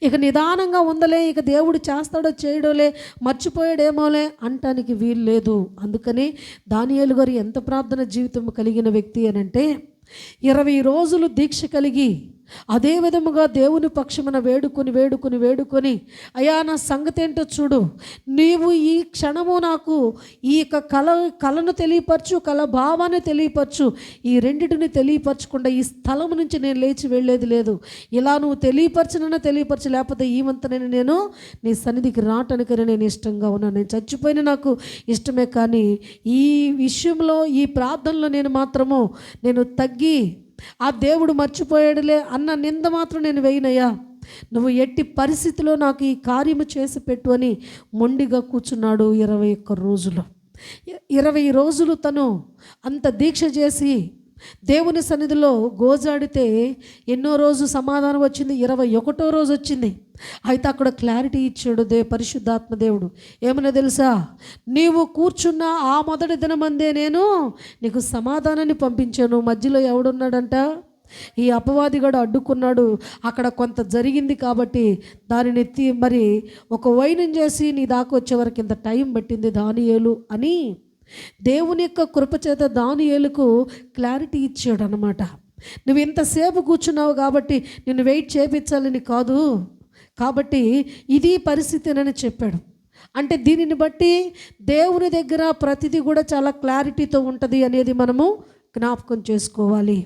Speaker 1: ఇక నిదానంగా ఉందలే, ఇక దేవుడు చేస్తాడో చేయడోలే, మర్చిపోయాడేమోలే అంటానికి వీలు లేదు. అందుకని దానియేలు గారు ఎంత ప్రార్థన జీవితం కలిగిన వ్యక్తి అని అంటే 20 రోజులు దీక్ష కలిగి అదే విధముగా దేవుని పక్షమున వేడుకొని అయ్యా నా సంగతి ఏంటో చూడు, నీవు ఈ క్షణము నాకు ఈ యొక్క కళను తెలియపరచు, కళ భావాన్ని తెలియపరచు, ఈ రెండిటిని తెలియపరచకుండా ఈ స్థలం నుంచి నేను లేచి వెళ్ళేది లేదు. ఇలా నువ్వు తెలియపరచు, లేకపోతే ఈమంతనైనా నేను నీ సన్నిధికి రావటానికైనా నేను ఇష్టంగా ఉన్నాను. నేను చచ్చిపోయినా నాకు ఇష్టమే, కానీ ఈ విషయంలో ఈ ప్రార్థనలో నేను తగ్గి ఆ దేవుడు మర్చిపోయాడులే అన్న నింద మాత్రం నేను వేయనయ్యా. నువ్వు ఎట్టి పరిస్థితిలో నాకు ఈ కార్యము చేసి పెట్టు అని మొండిగా కూర్చున్నాడు. 21 రోజులు 20 రోజులు తను అంత దీక్ష చేసి దేవుని సన్నిధిలో గోజాడితే ఎన్నో రోజు సమాధానం వచ్చింది. 21వ రోజు వచ్చింది. అయితే అక్కడ క్లారిటీ ఇచ్చాడు పరిశుద్ధాత్మ దేవుడు. ఏమన్నా తెలుసా? నీవు కూర్చున్న ఆ మొదటి దినమందే నేను నీకు సమాధానాన్ని పంపించాను. మధ్యలో ఎవడున్నాడంట? ఈ అపవాదిగాడు అడ్డుకున్నాడు. అక్కడ కొంత జరిగింది కాబట్టి దానిని మరి ఒక వైనం చేసి నీ దాకా వచ్చే వరకు ఇంత టైం పట్టింది దానియేలు అని దేవుని యొక్క కృపచేత దానియేలుకు క్లారిటీ ఇచ్చాడు అన్నమాట. నువ్వు ఇంతసేపు కూర్చున్నావు కాబట్టి నిన్ను వెయిట్ చేయించాలని కాదు, కాబట్టి ఇది పరిస్థితినని చెప్పాడు. అంటే దీనిని బట్టి దేవుని దగ్గర ప్రతిదీ కూడా చాలా క్లారిటీతో ఉంటుంది అనేది మనము జ్ఞాపకం చేసుకోవాలి.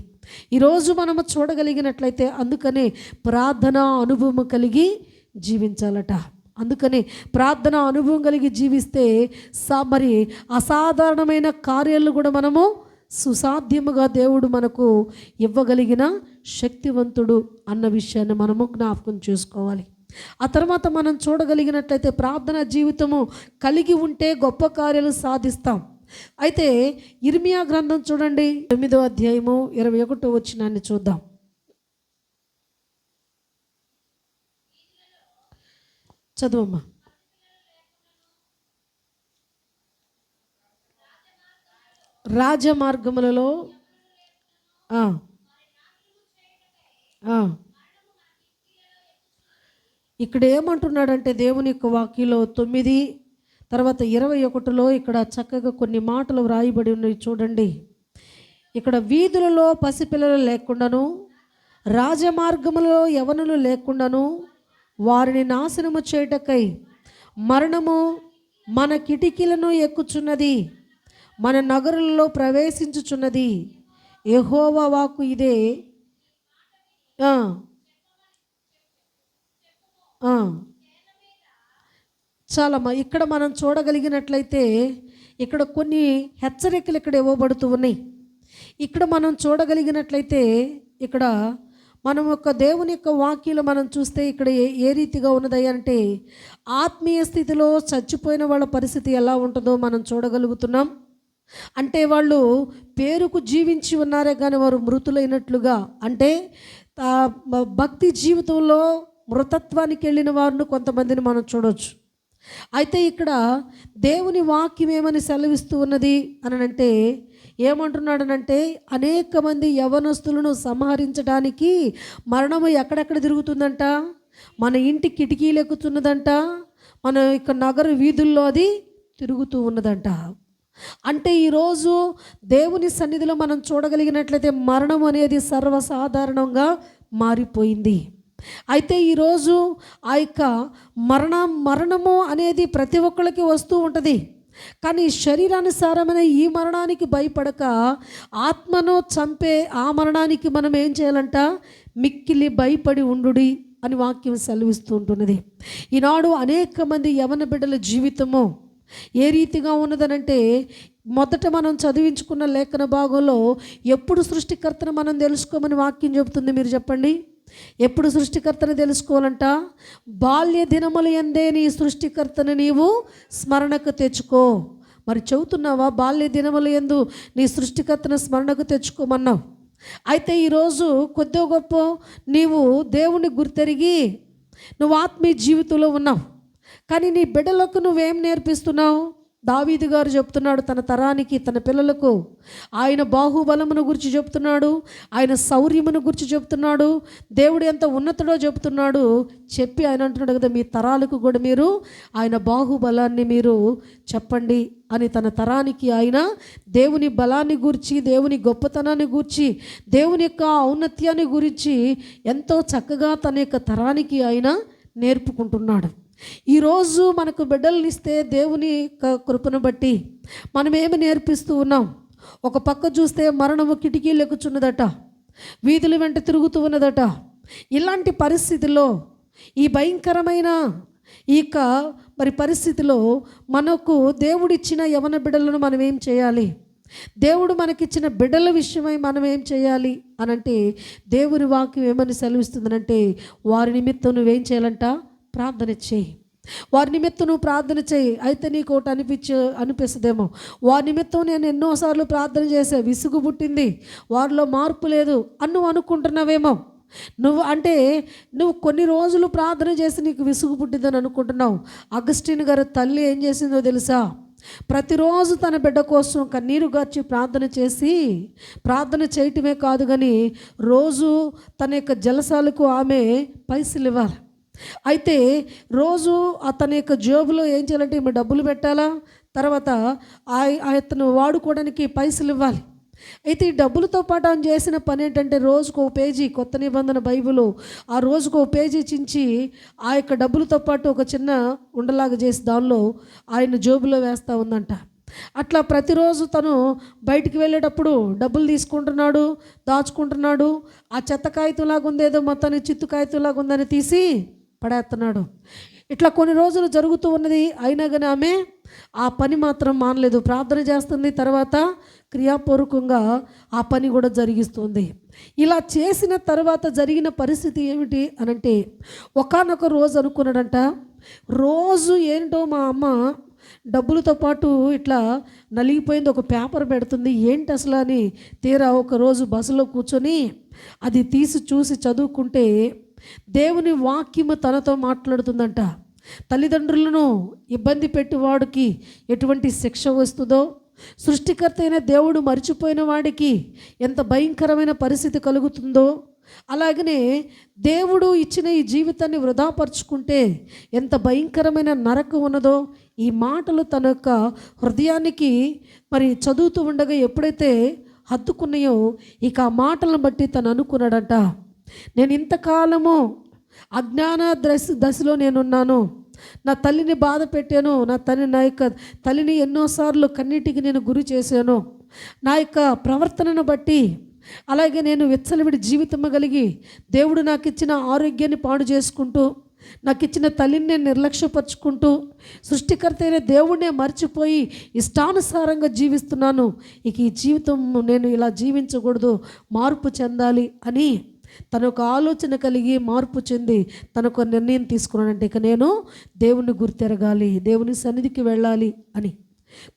Speaker 1: ఈరోజు మనము చూడగలిగినట్లయితే అందుకనే ప్రార్థన అనుభవం కలిగి జీవించాలట. అందుకని ప్రార్థన అనుభవం కలిగి జీవిస్తే మరి అసాధారణమైన కార్యాలు కూడా మనము సుసాధ్యముగా దేవుడు మనకు ఇవ్వగలిగిన శక్తివంతుడు అన్న విషయాన్ని మనము జ్ఞాపకం చేసుకోవాలి. ఆ తర్వాత మనం చూడగలిగినట్లయితే ప్రార్థన జీవితము కలిగి ఉంటే గొప్ప కార్యాలు సాధిస్తాం. అయితే ఇర్మియా గ్రంథం చూడండి, 9వ అధ్యాయము 21వ వచనాన్ని చూద్దాం. చదువమ్మా. రాజమార్గములలో ఇక్కడ ఏమంటున్నాడంటే దేవుని యొక్క వాక్యంలో 9 తర్వాత 21లో ఇక్కడ చక్కగా కొన్ని మాటలు వ్రాయబడి ఉన్నాయి చూడండి. ఇక్కడ వీధులలో పసిపిల్లలు లేకుండాను, రాజమార్గములలో యవనులు లేకుండాను వారిని నాశనము చేయుటకై మరణము మన కిటికీలను ఎక్కుచున్నది. మన నగరులలో ప్రవేశించుచున్నది. యెహోవా వాక్కు ఇదే. ఆ, ఆ. చాలమ్మా, ఇక్కడ మనం చూడగలిగినట్లయితే ఇక్కడ కొన్ని హెచ్చరికలు ఇక్కడ ఇవ్వబడుతూ ఉన్నాయి. ఇక్కడ మనం చూడగలిగినట్లయితే ఇక్కడ మనం ఒక దేవుని యొక్క వాక్యలు మనం చూస్తే ఇక్కడ ఏ రీతిగా ఉన్నది అంటే, ఆత్మీయ స్థితిలో చచ్చిపోయిన వాళ్ళ పరిస్థితి ఎలా ఉంటుందో మనం చూడగలుగుతున్నాం. అంటే వాళ్ళు పేరుకు జీవించి ఉన్నారే కానీ వారు మృతులైనట్లుగా, అంటే భక్తి జీవితంలో మృతత్వానికి వెళ్ళిన వారిని కొంతమందిని మనం చూడవచ్చు. అయితే ఇక్కడ దేవుని వాక్యం ఏమని సెలవిస్తూ ఉన్నది అని అంటే, ఏమంటున్నాడనంటే, అనేక మంది యవనస్తులను సంహరించడానికి మరణము ఎక్కడెక్కడ తిరుగుతుందంట, మన ఇంటి కిటికీలు ఎక్కుతున్నదంట, మన ఇక నగర వీధుల్లో అది తిరుగుతూ ఉన్నదంట. అంటే ఈరోజు దేవుని సన్నిధిలో మనం చూడగలిగినట్లయితే మరణం అనేది సర్వసాధారణంగా మారిపోయింది. అయితే ఈరోజు ఆ యొక్క మరణము అనేది ప్రతి ఒక్కరికి వస్తూ ఉంటుంది. కానీ శరీరానుసారమైన ఈ మరణానికి భయపడక ఆత్మను చంపే ఆ మరణానికి మనం ఏం చేయాలంట, మిక్కిలి భయపడి ఉండుడి అని వాక్యం సెలవిస్తూ ఉంటున్నది. ఈనాడు అనేక మంది యవన బిడ్డల జీవితము ఏ రీతిగా ఉన్నదనంటే, మొదట మనం చదివించుకున్న లేఖన భాగంలో ఎప్పుడు సృష్టికర్తను మనం తెలుసుకోమని వాక్యం చెబుతుంది. మీరు చెప్పండి, ఎప్పుడు సృష్టికర్తను తెలుసుకోవాలంట? బాల్య దినముల యందే నీ సృష్టికర్తను నీవు స్మరణకు తెచ్చుకో. మరి చెబుతున్నావా? బాల్య దినముల యందు నీ సృష్టికర్తను స్మరణకు తెచ్చుకోమన్నావు. అయితే ఈరోజు కొద్దిగా గొప్ప నీవు దేవుని గుర్తెరిగి నువ్వు ఆత్మీయ జీవితంలో ఉన్నావు. కానీ నీ బిడ్డలకు నువ్వేం నేర్పిస్తున్నావు? దావీదు గారు చెప్తున్నాడు తన తరానికి, తన పిల్లలకు ఆయన బాహుబలమును గురించి చెప్తున్నాడు, ఆయన శౌర్యమును గురించి చెప్తున్నాడు, దేవుడు ఎంత ఉన్నతుడో చెప్తున్నాడు. చెప్పి ఆయన అంటున్నాడు కదా, మీ తరాలకు కూడా మీరు ఆయన బాహుబలాన్ని మీరు చెప్పండి అని తన తరానికి ఆయన దేవుని బలాన్ని గురించి, దేవుని గొప్పతనాన్ని గురించి, దేవుని యొక్క ఔన్నత్యాన్ని గురించి ఎంతో చక్కగా తన యొక్క తరానికి ఆయన నేర్పుకుంటున్నాడు. ఈరోజు మనకు బిడ్డలను ఇస్తే దేవుని కృపను బట్టి మనం ఏమి నేర్పిస్తూ ఉన్నాం? ఒక పక్క చూస్తే మరణము కిటికీలు ఎక్కుచున్నదట, వీధుల వెంట తిరుగుతూ ఉన్నదట. ఇలాంటి పరిస్థితుల్లో, ఈ భయంకరమైన మరి పరిస్థితిలో మనకు దేవుడిచ్చిన యవన బిడ్డలను మనం ఏం చేయాలి? దేవుడు మనకిచ్చిన బిడ్డల విషయమై మనం ఏం చేయాలి అనంటే, దేవుని వాక్యం ఏమని సెలవిస్తుందనంటే, వారి నిమిత్తం నువ్వేం చేయాలంట? ప్రార్థన చేయి. వారి నిమిత్తం నువ్వు ప్రార్థన చేయి. అయితే నీకు ఒకటి అనిపిస్తుందేమో, వారి నిమిత్తం నేను ఎన్నోసార్లు ప్రార్థన చేసా, విసుగు పుట్టింది, వారిలో మార్పు లేదు అని నువ్వు అనుకుంటున్నావేమో. నువ్వు కొన్ని రోజులు ప్రార్థన చేసి నీకు విసుగు పుట్టిందని అనుకుంటున్నావు. అగస్టిన్ గారి తల్లి ఏం చేసిందో తెలుసా? ప్రతిరోజు తన బిడ్డ కోసం కన్నీరు గార్చి ప్రార్థన చేయటమే కాదు కానీ రోజు తన యొక్క జలసాలకు ఆమె పైసలు ఇవ్వాలి. అయితే రోజు అతని యొక్క జేబులో ఏం చేయాలంటే ఈమె డబ్బులు పెట్టాలా, తర్వాత అతను వాడుకోవడానికి పైసలు ఇవ్వాలి. అయితే ఈ డబ్బులతో పాటు ఆయన చేసిన పని ఏంటంటే, రోజుకు ఒక పేజీ కొత్త నిబంధన బైబిల్ ఆ రోజుకు ఒక పేజీ చించి ఆ యొక్క డబ్బులతో పాటు ఒక చిన్న ఉండలాగా చేసి దానిలో ఆయన జేబులో వేస్తూ ఉందంట. అట్లా ప్రతిరోజు తను బయటికి వెళ్ళేటప్పుడు డబ్బులు తీసుకుంటున్నాడు, దాచుకుంటున్నాడు. ఆ చెత్త కాగితంలాగా ఉందేదో మొత్తాన్ని చిత్తు కాగితంలాగా ఉందని తీసి పడేస్తున్నాడు. ఇట్లా కొన్ని రోజులు జరుగుతూ ఉన్నది. అయినా కానీ ఆమె ఆ పని మాత్రం మానలేదు, ప్రార్థన చేస్తుంది. తర్వాత క్రియాపూర్వకంగా ఆ పని కూడా జరిగిస్తుంది. ఇలా చేసిన తర్వాత జరిగిన పరిస్థితి ఏమిటి అనంటే, ఒకానొక రోజు అనుకున్నాడంట, రోజు ఏంటో మా అమ్మ డబ్బులతో పాటు ఇట్లా నలిగిపోయింది, ఒక పేపర్ పెడుతుంది, ఏంటి అసలు అని తీరా ఒకరోజు బస్సులో కూర్చొని అది తీసి చూసి చదువుకుంటే దేవుని వాక్యము తనతో మాట్లాడుతుందంట. తల్లిదండ్రులను ఇబ్బంది పెట్టేవాడికి ఎటువంటి శిక్ష వస్తుందో, సృష్టికర్త అయిన దేవుడు మర్చిపోయిన వాడికి ఎంత భయంకరమైన పరిస్థితి కలుగుతుందో, అలాగనే దేవుడు ఇచ్చిన ఈ జీవితాన్ని వృధాపరుచుకుంటే ఎంత భయంకరమైన నరకం ఉన్నదో ఈ మాటలు తన యొక్క హృదయానికి మరి చదువుతూ ఉండగా ఎప్పుడైతే హత్తుకున్నాయో, ఇక ఆ మాటలను బట్టి తను అనుకున్నాడంట, నేను ఇంతకాలము అజ్ఞాన దశలో నేనున్నాను, నా తల్లిని బాధ పెట్టాను, నా యొక్క తల్లిని ఎన్నోసార్లు కన్నీటికి నేను గురి చేశాను, నా యొక్క ప్రవర్తనను బట్టి, అలాగే నేను విచ్చలవిడి జీవితం కలిగి దేవుడు నాకు ఇచ్చిన ఆరోగ్యాన్ని పాడు చేసుకుంటూ, నాకు ఇచ్చిన తల్లిని నేను నిర్లక్ష్యపరుచుకుంటూ, సృష్టికర్త అయిన దేవుడినే మర్చిపోయి ఇష్టానుసారంగా జీవిస్తున్నాను. ఇక ఈ జీవితం నేను ఇలా జీవించకూడదు, మార్పు చెందాలి అని తను ఒక ఆలోచన కలిగి మార్పు చెంది తనకు నిర్ణయం తీసుకున్నానంటే, ఇక నేను దేవుని గుర్తెరగాలి, దేవుని సన్నిధికి వెళ్ళాలి అని.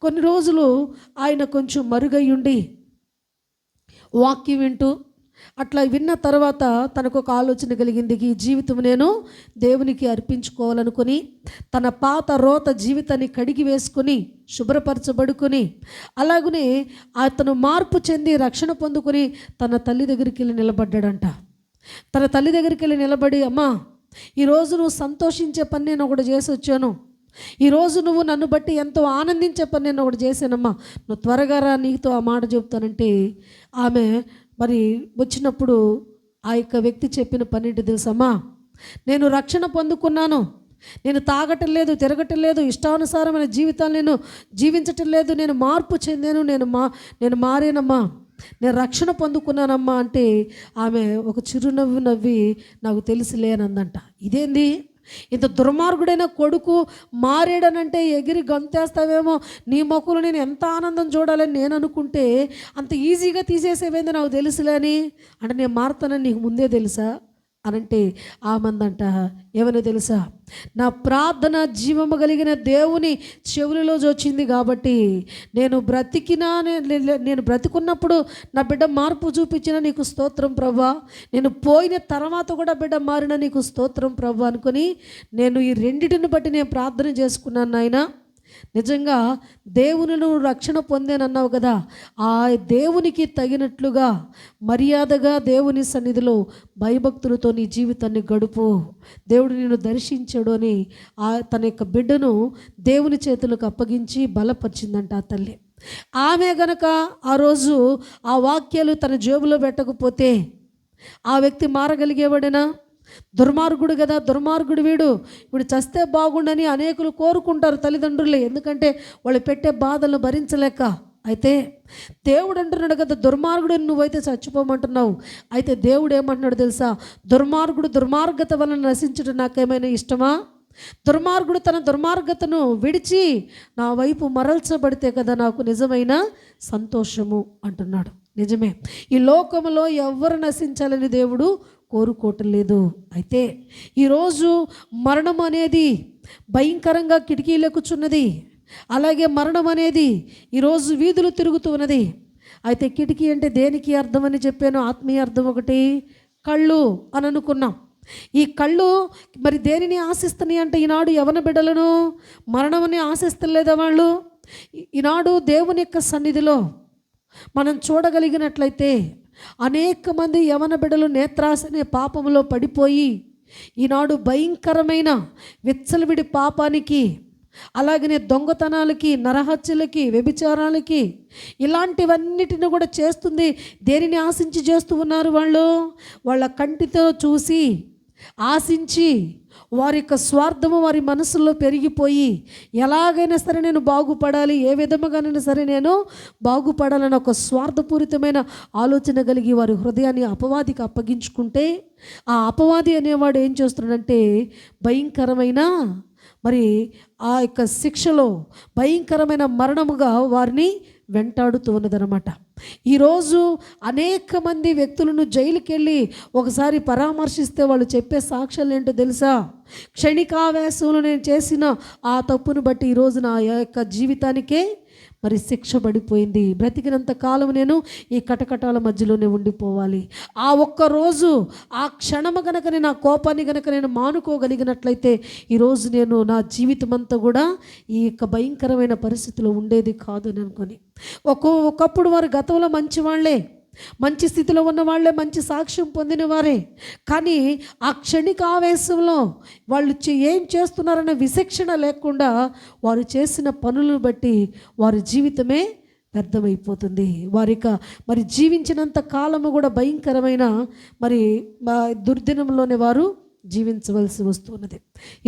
Speaker 1: కొన్ని రోజులు ఆయన కొంచెం మరుగయ్యుండి వాక్యం వింటూ, అట్లా విన్న తర్వాత తనకు ఒక ఆలోచన కలిగింది, ఈ జీవితం నేను దేవునికి అర్పించుకోవాలనుకుని తన పాత రోత జీవితాన్ని కడిగి వేసుకొని శుభ్రపరచబడుకొని, అలాగనే అతను మార్పు చెంది రక్షణ పొందుకొని తన తల్లి దగ్గరికి వెళ్ళి నిలబడ్డాడంట. తన తల్లి దగ్గరికి వెళ్ళి నిలబడి, అమ్మా, ఈరోజు నువ్వు సంతోషించే పని నేను ఒకటి చేసి వచ్చాను, ఈరోజు నువ్వు నన్ను బట్టి ఎంతో ఆనందించే పని నేను ఒకటి చేశానమ్మా, నువ్వు త్వరగా రా, నీతో ఆ మాట చెప్తానంటే ఆమె మరి వచ్చినప్పుడు ఆ యొక్క వ్యక్తి చెప్పిన పని ఏంటి తెలుసమ్మా, నేను రక్షణ పొందుకున్నాను, నేను తాగటం లేదు, తిరగటం లేదు, ఇష్టానుసారమైన జీవితాన్ని నేను జీవించటం లేదు, నేను మార్పు చెందాను, నేను మారేనమ్మా, నేను రక్షణ పొందుకున్నానమ్మా అంటే ఆమె ఒక చిరునవ్వు నవ్వి నాకు తెలుసులేనందంట. ఇదేంది, ఇంత దుర్మార్గుడైన కొడుకు మారేడనంటే ఎగిరి గంతేస్తావేమో, నీ మొక్కులు నేను ఎంత ఆనందం చూడాలని నేను అనుకుంటే అంత ఈజీగా తీసేసేవేంది నాకు తెలుసులే అని. అంటే నేను మారుతానని నీకు ముందే తెలుసా అనంటే ఆమందంట, ఏమని తెలుసా, నా ప్రార్థన జీవము కలిగిన దేవుని చెవులలో వచ్చింది కాబట్టి నేను నేను బ్రతికున్నప్పుడు నా బిడ్డ మార్పు చూపించిన నీకు స్తోత్రం ప్రభా, నేను పోయిన తర్వాత కూడా బిడ్డ మారిన నీకు స్తోత్రం ప్రభా అనుకొని నేను ఈ రెండిటిని బట్టి నేను ప్రార్థన చేసుకున్నాను నాయనా. నిజంగా దేవునిను రక్షణ పొందానన్నావు కదా, ఆ దేవునికి తగినట్లుగా మర్యాదగా దేవుని సన్నిధిలో భయభక్తులతో నీ జీవితాన్ని గడుపు, దేవుడు నిన్ను దర్శించాడు అని తన యొక్క బిడ్డను దేవుని చేతులకు అప్పగించి బలపరిచిందంట ఆ తల్లి. ఆమె గనక ఆ రోజు ఆ వాక్యాలు తన జేబులో పెట్టకపోతే ఆ వ్యక్తి మారగలిగేవాడేనా? దుర్మార్గుడు కదా, దుర్మార్గుడు వీడు, ఇప్పుడు చస్తే బాగుండని అనేకులు కోరుకుంటారు తల్లిదండ్రులే, ఎందుకంటే వాళ్ళు పెట్టే బాధలను భరించలేక. అయితే దేవుడు అంటున్నాడు కదా, దుర్మార్గుడు నువ్వైతే చచ్చిపోమంటున్నావు, అయితే దేవుడు ఏమంటున్నాడు తెలుసా, దుర్మార్గత వలన నశించడం నాకేమైనా ఇష్టమా? దుర్మార్గుడు తన దుర్మార్గతను విడిచి నా వైపు మరల్చబడితే కదా నాకు నిజమైన సంతోషము అంటున్నాడు. నిజమే, ఈ లోకంలో ఎవరు నశించాలని దేవుడు కోరుకోవటం లేదు. అయితే ఈరోజు మరణం అనేది భయంకరంగా కిటికీలెక్కుచున్నది, అలాగే మరణం అనేది ఈరోజు వీధులు తిరుగుతూ ఉన్నది. అయితే కిటికీ అంటే దేనికి అర్థం అని చెప్పాను, ఆత్మీయ అర్థం ఒకటి కళ్ళు అని అనుకున్నాం. ఈ కళ్ళు మరి దేనిని ఆశిస్తున్నాయి అంటే, ఈనాడు యవన బిడ్డలను మరణమని ఆశిస్తలేదా వాళ్ళు? ఈనాడు దేవుని యొక్క సన్నిధిలో మనం చూడగలిగినట్లయితే అనేక మంది యవన బిడ్డలు నేత్రాశ అనే పాపంలో పడిపోయి ఈనాడు భయంకరమైన విచ్చలవిడి పాపానికి, అలాగనే దొంగతనాలకి, నరహత్యలకి, వ్యభిచారాలకి, ఇలాంటివన్నిటిని కూడా చేస్తుంది. దేనిని ఆశించి చేస్తూ ఉన్నారు వాళ్ళు? వాళ్ళ కంటితో చూసి ఆశించి వారి యొక్క స్వార్థము వారి మనసులో పెరిగిపోయి ఎలాగైనా సరే నేను బాగుపడాలి, ఏ విధముగానైనా సరే నేను బాగుపడాలని ఒక స్వార్థపూరితమైన ఆలోచన కలిగి వారి హృదయాన్ని అపవాదికి అప్పగించుకుంటే, ఆ అపవాది అనేవాడు ఏం చేస్తున్నాడంటే భయంకరమైన మరి ఆ యొక్క శిక్షలో భయంకరమైన మరణముగా వారిని వెంటాడుతూ ఉన్నదనమాట. ఈరోజు అనేక మంది వ్యక్తులను జైలుకి వెళ్ళి ఒకసారి పరామర్శిస్తే వాళ్ళు చెప్పే సాక్ష్యాలు ఏంటో తెలుసా? క్షణికావేశంలో నేను చేసిన ఆ తప్పును బట్టి ఈరోజు నా యొక్క జీవితానికే మరి శిక్ష పడిపోయింది, బ్రతికినంత కాలం నేను ఈ కటకటాల మధ్యలోనే ఉండిపోవాలి. ఆ ఒక్కరోజు ఆ క్షణము కనుక నేను ఆ కోపాన్ని కనుక నేను మానుకోగలిగినట్లయితే ఈరోజు నేను నా జీవితం అంతా కూడా ఈ యొక్క భయంకరమైన పరిస్థితిలో ఉండేది కాదు అని అనుకొని. ఒకప్పుడు వారు గతంలో మంచివాళ్లే, మంచి స్థితిలో ఉన్న వాళ్ళే, మంచి సాక్ష్యం పొందిన వారే, కానీ ఆ క్షణిక ఆవేశంలో వాళ్ళు ఏం చేస్తున్నారన్న విచక్షణ లేకుండా వారు చేసిన పనులను బట్టి వారి జీవితమే వ్యర్థమైపోతుంది. మరి జీవించినంత కాలము కూడా భయంకరమైన మరి దుర్దినంలోనే వారు జీవించవలసి వస్తున్నది.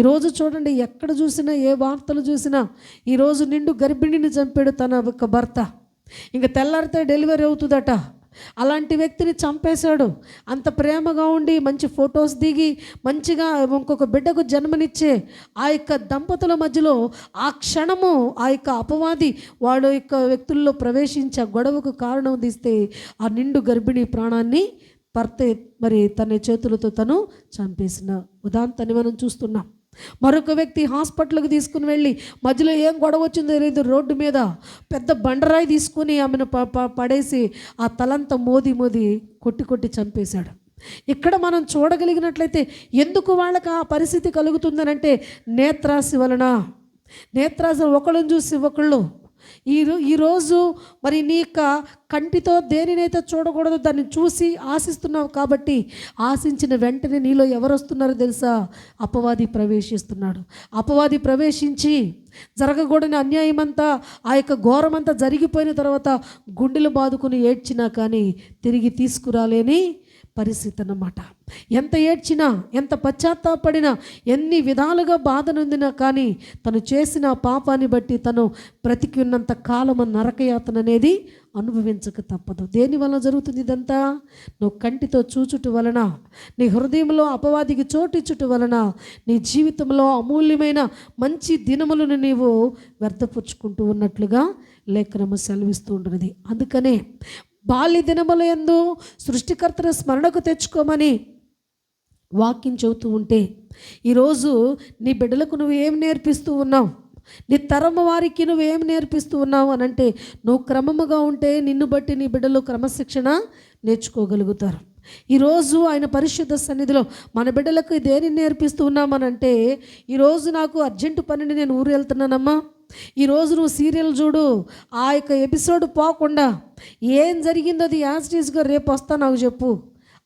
Speaker 1: ఈరోజు చూడండి, ఎక్కడ చూసినా ఏ వార్తలు చూసినా ఈరోజు నిండు గర్భిణిని చంపాడు తన యొక్క భర్త. ఇంక తెల్లారితే డెలివరీ అవుతుందట. అలాంటి వ్యక్తిని చంపేశాడు. అంత ప్రేమగా ఉండి మంచి ఫొటోస్ దిగి మంచిగా ఇంకొక బిడ్డకు జన్మనిచ్చే ఆ యొక్క దంపతుల మధ్యలో ఆ క్షణము ఆ యొక్క అపవాది వాడు యొక్క వ్యక్తుల్లో ప్రవేశించి ఆ గొడవకు కారణం తీస్తే ఆ నిండు గర్భిణీ ప్రాణాన్ని భర్తే మరి తన చేతులతో తను చంపేసిన ఉదాంతాన్ని మనం చూస్తున్నాం. మరొక వ్యక్తి హాస్పిటల్కి తీసుకుని వెళ్ళి మధ్యలో ఏం గొడవ వచ్చిందో తెలియదు, రోడ్డు మీద పెద్ద బండరాయి తీసుకుని ఆమెను పడేసి ఆ తలంతా మోది కొట్టి చంపేశాడు. ఇక్కడ మనం చూడగలిగినట్లయితే ఎందుకు వాళ్ళకి ఆ పరిస్థితి కలుగుతుందనంటే నేత్రాశి వలన. నేత్రాశి ఒకళ్ళని చూసి ఒకళ్ళు ఈరోజు మరి నీ యొక్క కంటితో దేనినైతే చూడకూడదు దాన్ని చూసి ఆశిస్తున్నావు కాబట్టి ఆశించిన వెంటనే నీలో ఎవరు వస్తున్నారో తెలుసా? అపవాది ప్రవేశిస్తున్నాడు. అపవాది ప్రవేశించి జరగకూడని అన్యాయం అంతా ఆ యొక్క ఘోరమంతా జరిగిపోయిన తర్వాత గుండెలు బాదుకుని ఏడ్చినా కానీ తిరిగి తీసుకురాలేని పరిస్థితి అన్నమాట. ఎంత ఏడ్చినా, ఎంత పశ్చాత్తాపడినా, ఎన్ని విధాలుగా బాధ నొందినా కానీ తను చేసిన పాపాన్ని బట్టి తను బ్రతికి ఉన్నంత కాలము నరకయాతన అనేది అనుభవించక తప్పదు. దేనివల్ల జరుగుతుంది ఇదంతా? నువ్వు కంటితో చూచుట వలన, నీ హృదయంలో అపవాదికి చోటిచ్చుట వలన నీ జీవితంలో అమూల్యమైన మంచి దినములను నీవు వ్యర్థపుచ్చుకుంటూ ఉన్నట్లుగా లేఖనము సెలవిస్తూ ఉంటున్నది. అందుకనే బాల్య దినముల యందు సృష్టికర్తను స్మరణకు తెచ్చుకోమని వాక్యం చెబుతూ ఉంటే ఈరోజు నీ బిడ్డలకు నువ్వు ఏం నేర్పిస్తూ ఉన్నావు? నీ తరము వారికి నువ్వేం నేర్పిస్తూ ఉన్నావు అని అంటే, నువ్వు క్రమముగా ఉంటే నిన్ను బట్టి నీ బిడ్డలు క్రమశిక్షణ నేర్చుకోగలుగుతారు. ఈరోజు ఆయన పరిశుద్ధ సన్నిధిలో మన బిడ్డలకు దేని నేర్పిస్తూ ఉన్నామనంటే, ఈరోజు నాకు అర్జెంటు పనిని నేను ఊరు వెళ్తున్నానమ్మా, ఈరోజు నువ్వు సీరియల్ చూడు, ఆ యొక్క ఎపిసోడ్ పోకుండా ఏం జరిగిందో అది యాజ్టీస్గా రేపు వస్తా నాకు చెప్పు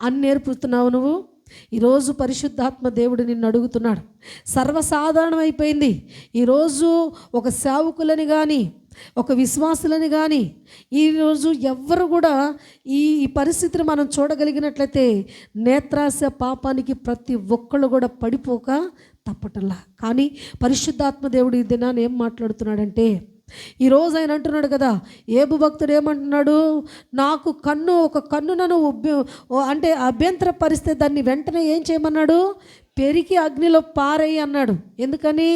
Speaker 1: అని నేర్పుతున్నావు నువ్వు. ఈరోజు పరిశుద్ధాత్మ దేవుడు నిన్ను అడుగుతున్నాడు. సర్వసాధారణం అయిపోయింది ఈరోజు ఒక సేవకులని కానీ ఒక విశ్వాసులని కానీ ఈరోజు ఎవ్వరు కూడా ఈ పరిస్థితిని మనం చూడగలిగినట్లయితే నేత్రాశ పాపానికి ప్రతి ఒక్కళ్ళు కూడా పడిపోక తప్పటల్లా. కానీ పరిశుద్ధాత్మ దేవుడు ఈ దినాన్ని ఏం మాట్లాడుతున్నాడంటే, ఈరోజు ఆయన అంటున్నాడు కదా, ఏబు భక్తుడు ఏమంటున్నాడు? నాకు ఒక కన్ను నన్ను అంటే అభ్యంతర పరిస్తే దాన్ని వెంటనే ఏం చేయమన్నాడు? పెరికి అగ్నిలో పారేయి అన్నాడు. ఎందుకని?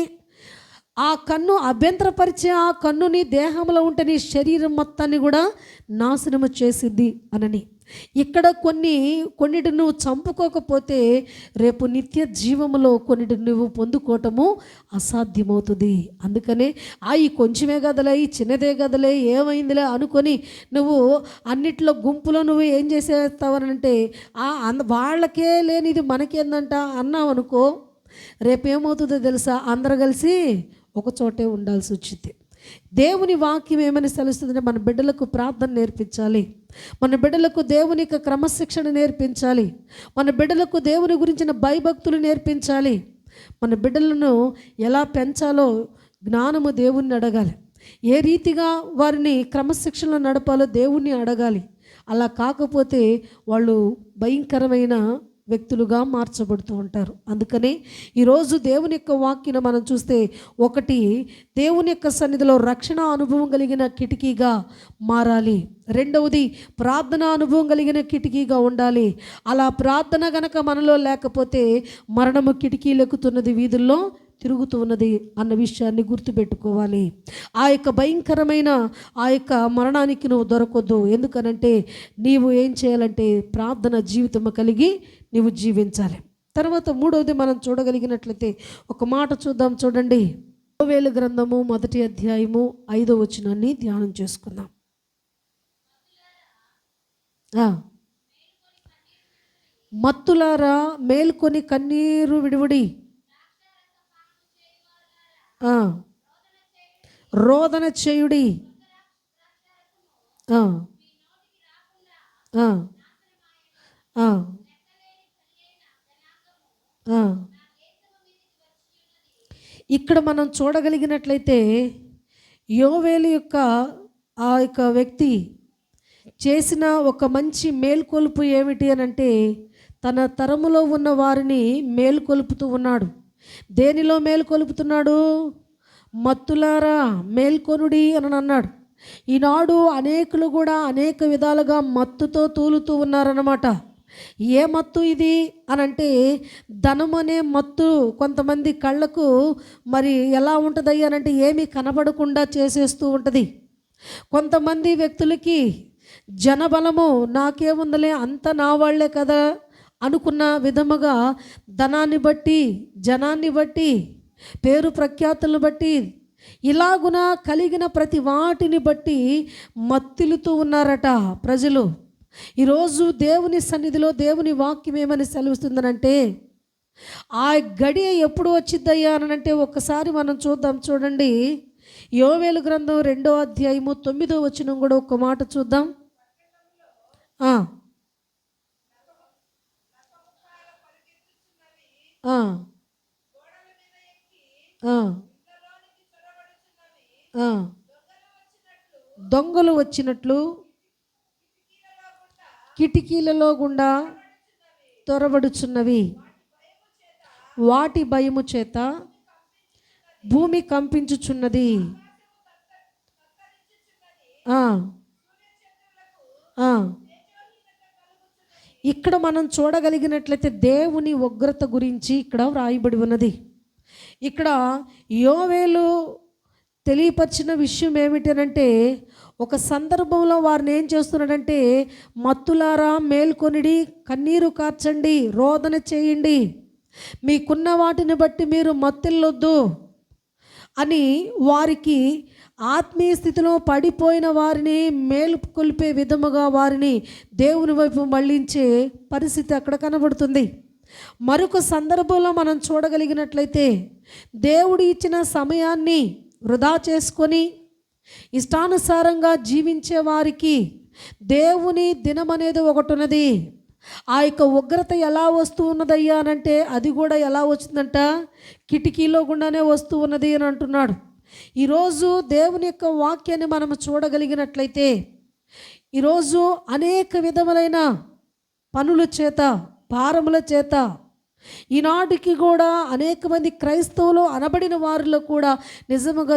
Speaker 1: ఆ కన్ను అభ్యంతరపరిచే ఆ కన్నుని దేహంలో ఉంటే నీ శరీరం మొత్తాన్ని కూడా నాశనము చేసిద్ది అనని. ఇక్కడ కొన్నిటిని నువ్వు చంపుకోకపోతే రేపు నిత్య జీవములో కొన్నిటిని నువ్వు పొందుకోవటము అసాధ్యమవుతుంది. అందుకనే ఈ కొంచెమే గదలే, ఈ చిన్నదే గదలే, ఏమైందిలే అనుకొని నువ్వు అన్నిట్లో గుంపులో నువ్వు ఏం చేసేస్తావనంటే వాళ్ళకే లేనిది మనకేందంట అన్నావు అనుకో, రేపేమవుతుందో తెలుసా? అందరూ కలిసి ఒక చోటే ఉండాల్సి వచ్చింది. దేవుని వాక్యం ఏమని సెలవుస్తుందంటే, మన బిడ్డలకు ప్రార్థన నేర్పించాలి, మన బిడ్డలకు దేవుని యొక్క క్రమశిక్షణ నేర్పించాలి, మన బిడ్డలకు దేవుని గురించిన భయభక్తులు నేర్పించాలి. మన బిడ్డలను ఎలా పెంచాలో జ్ఞానము దేవుణ్ణి అడగాలి. ఏ రీతిగా వారిని క్రమశిక్షణలో నడపాలో దేవుణ్ణి అడగాలి. అలా కాకపోతే వాళ్ళు భయంకరమైన వ్యక్తులుగా మార్చబడుతూ ఉంటారు. అందుకనే ఈరోజు దేవుని యొక్క వాక్యను మనం చూస్తే, ఒకటి దేవుని యొక్క సన్నిధిలో రక్షణ అనుభవం కలిగిన కిటికీగా మారాలి. రెండవది ప్రార్థన అనుభవం కలిగిన కిటికీగా ఉండాలి. అలా ప్రార్థన గనక మనలో లేకపోతే మరణము కిటికీలెక్కుతున్నది, వీధుల్లో తిరుగుతూ ఉన్నది అన్న విషయాన్ని గుర్తుపెట్టుకోవాలి. ఆ యొక్క భయంకరమైన ఆ యొక్క మరణానికి నువ్వు దొరకొద్దు. ఎందుకనంటే నీవు ఏం చేయాలంటే ప్రార్థన జీవితం కలిగి నీవు జీవించాలి. తర్వాత మూడవది మనం చూడగలిగినట్లయితే ఒక మాట చూద్దాం. చూడండి, యోవేలు గ్రంథము 1వ అధ్యాయము 5వ వచనాన్ని ధ్యానం చేసుకుందాం. మత్తులారా మేల్కొని కన్నీరు విడివిడి, రోదన చేయుడి, ఇక్కడ మనం చూడగలిగినట్లయితే యోవేలు యొక్క ఆ యొక్క వ్యక్తి చేసిన ఒక మంచి మేల్కొలుపు ఏమిటి అని అంటే తన తరములో ఉన్న వారిని మేల్కొలుపుతూ ఉన్నాడు. దేనిలో మేల్కొలుపుతున్నాడు? మత్తులారా మేల్కొనుడి అని అన్నాడు. ఈనాడు అనేకులు కూడా అనేక విధాలుగా మత్తుతో తూలుతూ ఉన్నారన్నమాట. ఏ మత్తు ఇది అని అంటే ధనం అనే మత్తు. కొంతమంది కళ్ళకు మరి ఎలా ఉంటుంది అనంటే ఏమీ కనబడకుండా చేసేస్తూ ఉంటుంది. కొంతమంది వ్యక్తులకి జనబలము, నాకేముందలే అంత నా వాళ్లే కదా అనుకున్న విధముగా ధనాన్ని బట్టి, జనాన్ని బట్టి, పేరు ప్రఖ్యాతులను బట్టి, ఇలాగున కలిగిన ప్రతి వాటిని బట్టి మత్తిలుతూ ఉన్నారట ప్రజలు. ఈరోజు దేవుని సన్నిధిలో దేవుని వాక్యం ఏమని సెలవుస్తుందనంటే ఆ గడియ ఎప్పుడు వచ్చిద్దయ్యా అనంటే ఒక్కసారి మనం చూద్దాం. చూడండి, యోవేలు గ్రంథం 2వ అధ్యాయము 9వ వచనం కూడా ఒక మాట చూద్దాం. ఆ దొంగలు వచ్చినట్లు కిటికీలలో గుండా త్వరబడుచున్నవి, వాటి భయము చేత భూమి కంపించుచున్నది. ఇక్కడ మనం చూడగలిగినట్లయితే దేవుని ఉగ్రత గురించి ఇక్కడ వ్రాయబడి ఉన్నది. ఇక్కడ యోవేలు తెలియపరిచిన విషయం ఏమిటనంటే ఒక సందర్భంలో వారిని ఏం చేస్తున్నాడంటే మత్తులారా మేల్కొనిడి, కన్నీరు కార్చండి, రోదన చేయండి, మీకున్న వాటిని బట్టి మీరు మత్తిల్లొద్దు అని వారికి ఆత్మీయ స్థితిలో పడిపోయిన వారిని మేలుకొల్పే విధముగా వారిని దేవుని వైపు మళ్ళించే పరిస్థితి అక్కడ కనబడుతుంది. మరొక సందర్భంలో మనం చూడగలిగినట్లయితే దేవుడు ఇచ్చిన సమయాన్ని వృధా చేసుకొని ఇష్టానుసారంగా జీవించే వారికి దేవుని దినం అనేది ఒకటి ఉన్నది. ఆ యొక్క ఉగ్రత ఎలా వస్తూ ఉన్నదయ్యా అనంటే అది కూడా ఎలా వచ్చిందంట, కిటికీలో గుండానే వస్తూ ఉన్నది అని అంటున్నాడు. ఈరోజు దేవుని యొక్క వాక్యాన్ని మనం చూడగలిగినట్లయితే ఈరోజు అనేక విధములైన పనుల చేత, భారముల చేత ఈనాటికి కూడా అనేక మంది క్రైస్తవులు అనబడిన వారిలో కూడా నిజముగా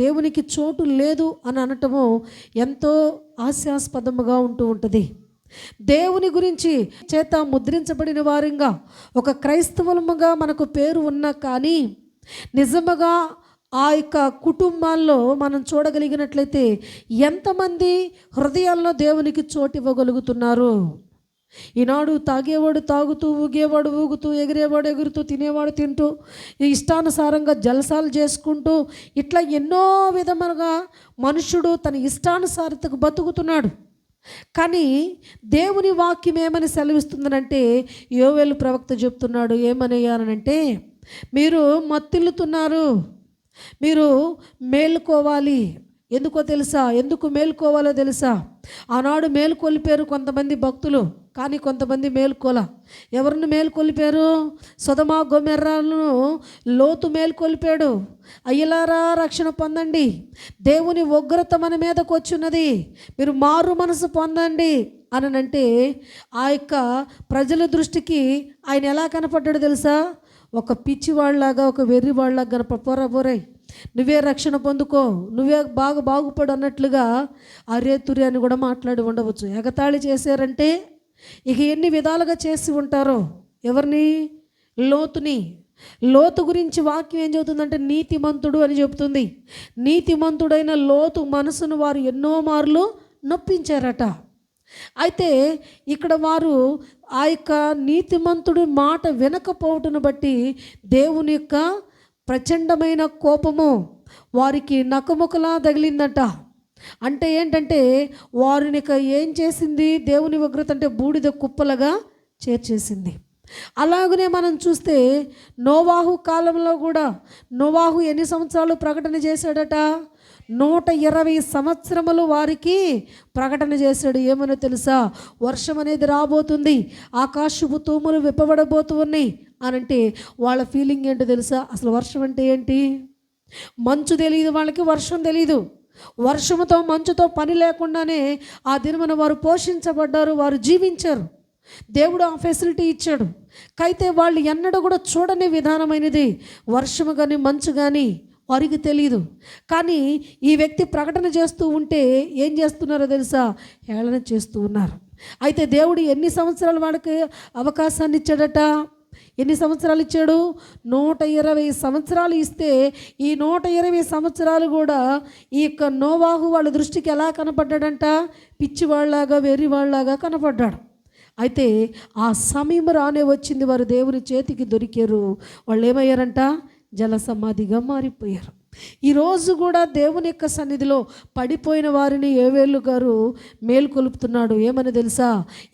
Speaker 1: దేవునికి చోటు లేదు అని అనటము ఎంతో హాస్యాస్పదముగా ఉంటూ ఉంటుంది. దేవుని గురించి చేత ముద్రించబడిన వారంగా ఒక క్రైస్తవులముగా మనకు పేరు ఉన్నా కానీ నిజముగా ఆ యొక్క కుటుంబాల్లో మనం చూడగలిగినట్లయితే ఎంతమంది హృదయాల్లో దేవునికి చోటు ఇవ్వగలుగుతున్నారు? ఈనాడు తాగేవాడు తాగుతూ, ఊగేవాడు ఊగుతూ, ఎగిరేవాడు ఎగురుతూ, తినేవాడు తింటూ, ఇష్టానుసారంగా జలసాలు చేసుకుంటూ ఇట్లా ఎన్నో విధములుగా మనుషుడు తన ఇష్టానుసారతకు బతుకుతున్నాడు. కానీ దేవుని వాక్యం ఏమని సెలవిస్తుందనంటే యోవేలు ప్రవక్త చెప్తున్నాడు. ఏమనయ్యానంటే మీరు మత్తిల్లుతున్నారు, మీరు మేలుకోవాలి. ఎందుకో తెలుసా? ఎందుకు మేలుకోవాలో తెలుసా? ఆనాడు మేలుకొలిపారు కొంతమంది భక్తులు, కానీ కొంతమంది మేలుకోల. ఎవరిని మేలుకొలిపారు? సొదొమ గొమొర్రాలను లోతు మేలుకొలిపాడు. అయ్యలారా రక్షణ పొందండి, దేవుని ఉగ్రత మన మీదకు వచ్చున్నది, మీరు మారు మనసు పొందండి అనంటే ఆ యొక్క ప్రజల దృష్టికి ఆయన ఎలా కనపడ్డాడు తెలుసా? ఒక పిచ్చివాళ్ళలాగా, ఒక వెర్రివాళ్ళలాగా కనపడపోరాబోరే, నువ్వే రక్షణ పొందుకో, నువ్వే బాగుపడు అన్నట్లుగా అరేతురి అని కూడా మాట్లాడి ఉండవచ్చు. ఎగతాళి చేశారంటే ఇక ఎన్ని విధాలుగా చేసి ఉంటారో. ఎవరిని? లోతుని. లోతు గురించి వాక్యం ఏం చెబుతుందంటే నీతిమంతుడు అని చెబుతుంది. నీతిమంతుడైన లోతు మనసును వారు ఎన్నో మార్లు నొప్పించారట. అయితే ఇక్కడ వారు ఆ యొక్క నీతిమంతుడి మాట వినకపోవటను బట్టి దేవుని యొక్క ప్రచండమైన కోపము వారికి నకముకలా తగిలిందట. అంటే ఏంటంటే వారిని ఏం చేసింది? దేవుని ఉగ్రత అంటే బూడిద కుప్పలుగా చేర్చేసింది. అలాగనే మనం చూస్తే నోవాహు కాలంలో కూడా నోవాహు ఎన్ని సంవత్సరాలు ప్రకటన చేశాడట? 120 సంవత్సరములు వారికి ప్రకటన చేశాడు. ఏమనో తెలుసా? వర్షం అనేది రాబోతుంది, ఆకాశపు తూములు విప్పబడబోతూ ఉన్నాయి అనంటే వాళ్ళ ఫీలింగ్ ఏంటో తెలుసా? అసలు వర్షం అంటే ఏంటి? మంచు తెలియదు వాళ్ళకి, వర్షం తెలియదు. వర్షముతో మంచుతో పని లేకుండానే ఆ దినమున వారు పోషించబడ్డారు, వారు జీవించారు. దేవుడు ఆ ఫెసిలిటీ ఇచ్చాడు. అయితే వాళ్ళు ఎన్నడూ కూడా చూడని విధానమైనది వర్షము కానీ మంచు కానీ వారికి తెలియదు. కానీ ఈ వ్యక్తి ప్రకటన చేస్తూ ఉంటే ఏం చేస్తున్నారో తెలుసా? హేళన చేస్తూ ఉన్నారు. అయితే దేవుడు ఎన్ని సంవత్సరాలు వాడికి అవకాశాన్ని ఇచ్చాడట? ఎన్ని సంవత్సరాలు ఇచ్చాడు? 120 సంవత్సరాలు ఇస్తే ఈ 120 సంవత్సరాలు కూడా ఈ యొక్క నోవాహు వాళ్ళ దృష్టికి ఎలా కనపడ్డాడంట? పిచ్చివాళ్లాగా, వెర్రివాళ్లాగా కనపడ్డాడు. అయితే ఆ సమయం రానే వచ్చింది, వారు దేవుని చేతికి దొరికారు. వాళ్ళు ఏమయ్యారంట? జల సమాధిగా మారిపోయారు. ఈరోజు కూడా దేవుని యొక్క సన్నిధిలో పడిపోయిన వారిని యోవేలు గారు మేల్కొలుపుతున్నాడు. ఏమని తెలుసా?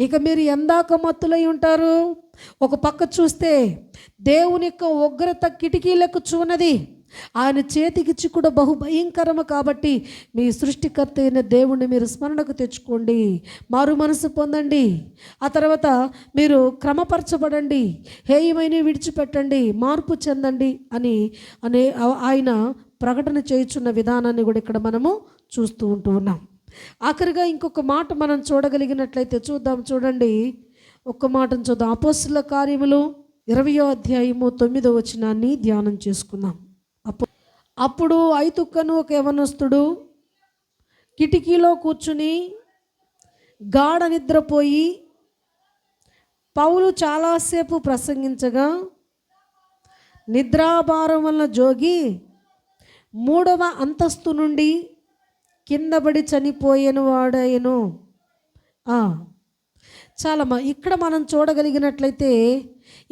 Speaker 1: ఇక మీరు ఎందాక మత్తులై ఉంటారు. ఒక పక్క చూస్తే దేవుని యొక్క ఉగ్రత కిటికీలకు చూనది, ఆయన చేతికి చిక్కుడు బహుభయంకరము. కాబట్టి మీ సృష్టికర్త అయిన దేవుణ్ణి మీరు స్మరణకు తెచ్చుకోండి, మారు మనసు పొందండి, ఆ తర్వాత మీరు క్రమపరచబడండి, హేయమైన విడిచిపెట్టండి, మార్పు చెందండి అని ఆయన ప్రకటన చేయుచున్న విధానాన్ని కూడా ఇక్కడ మనము చూస్తూ ఉన్నాం. ఆఖరిగా ఇంకొక మాట మనం చూడగలిగినట్లయితే చూద్దాం. చూడండి, ఒక్క మాటను చూద్దాం. అపోస్తలుల కార్యములు 20వ అధ్యాయము 9వ వచనాన్ని ధ్యానం చేసుకుందాం. అప్పుడు ఐతుక్కను ఒక యవనస్తుడు కిటికీలో కూర్చుని గాఢ నిద్రపోయి పౌలు చాలాసేపు ప్రసంగించగా నిద్రాభారం వలన జోగి 3వ అంతస్తు నుండి కిందపడి చనిపోయిన వాడాయను. చాలమ్మా, ఇక్కడ మనం చూడగలిగినట్లయితే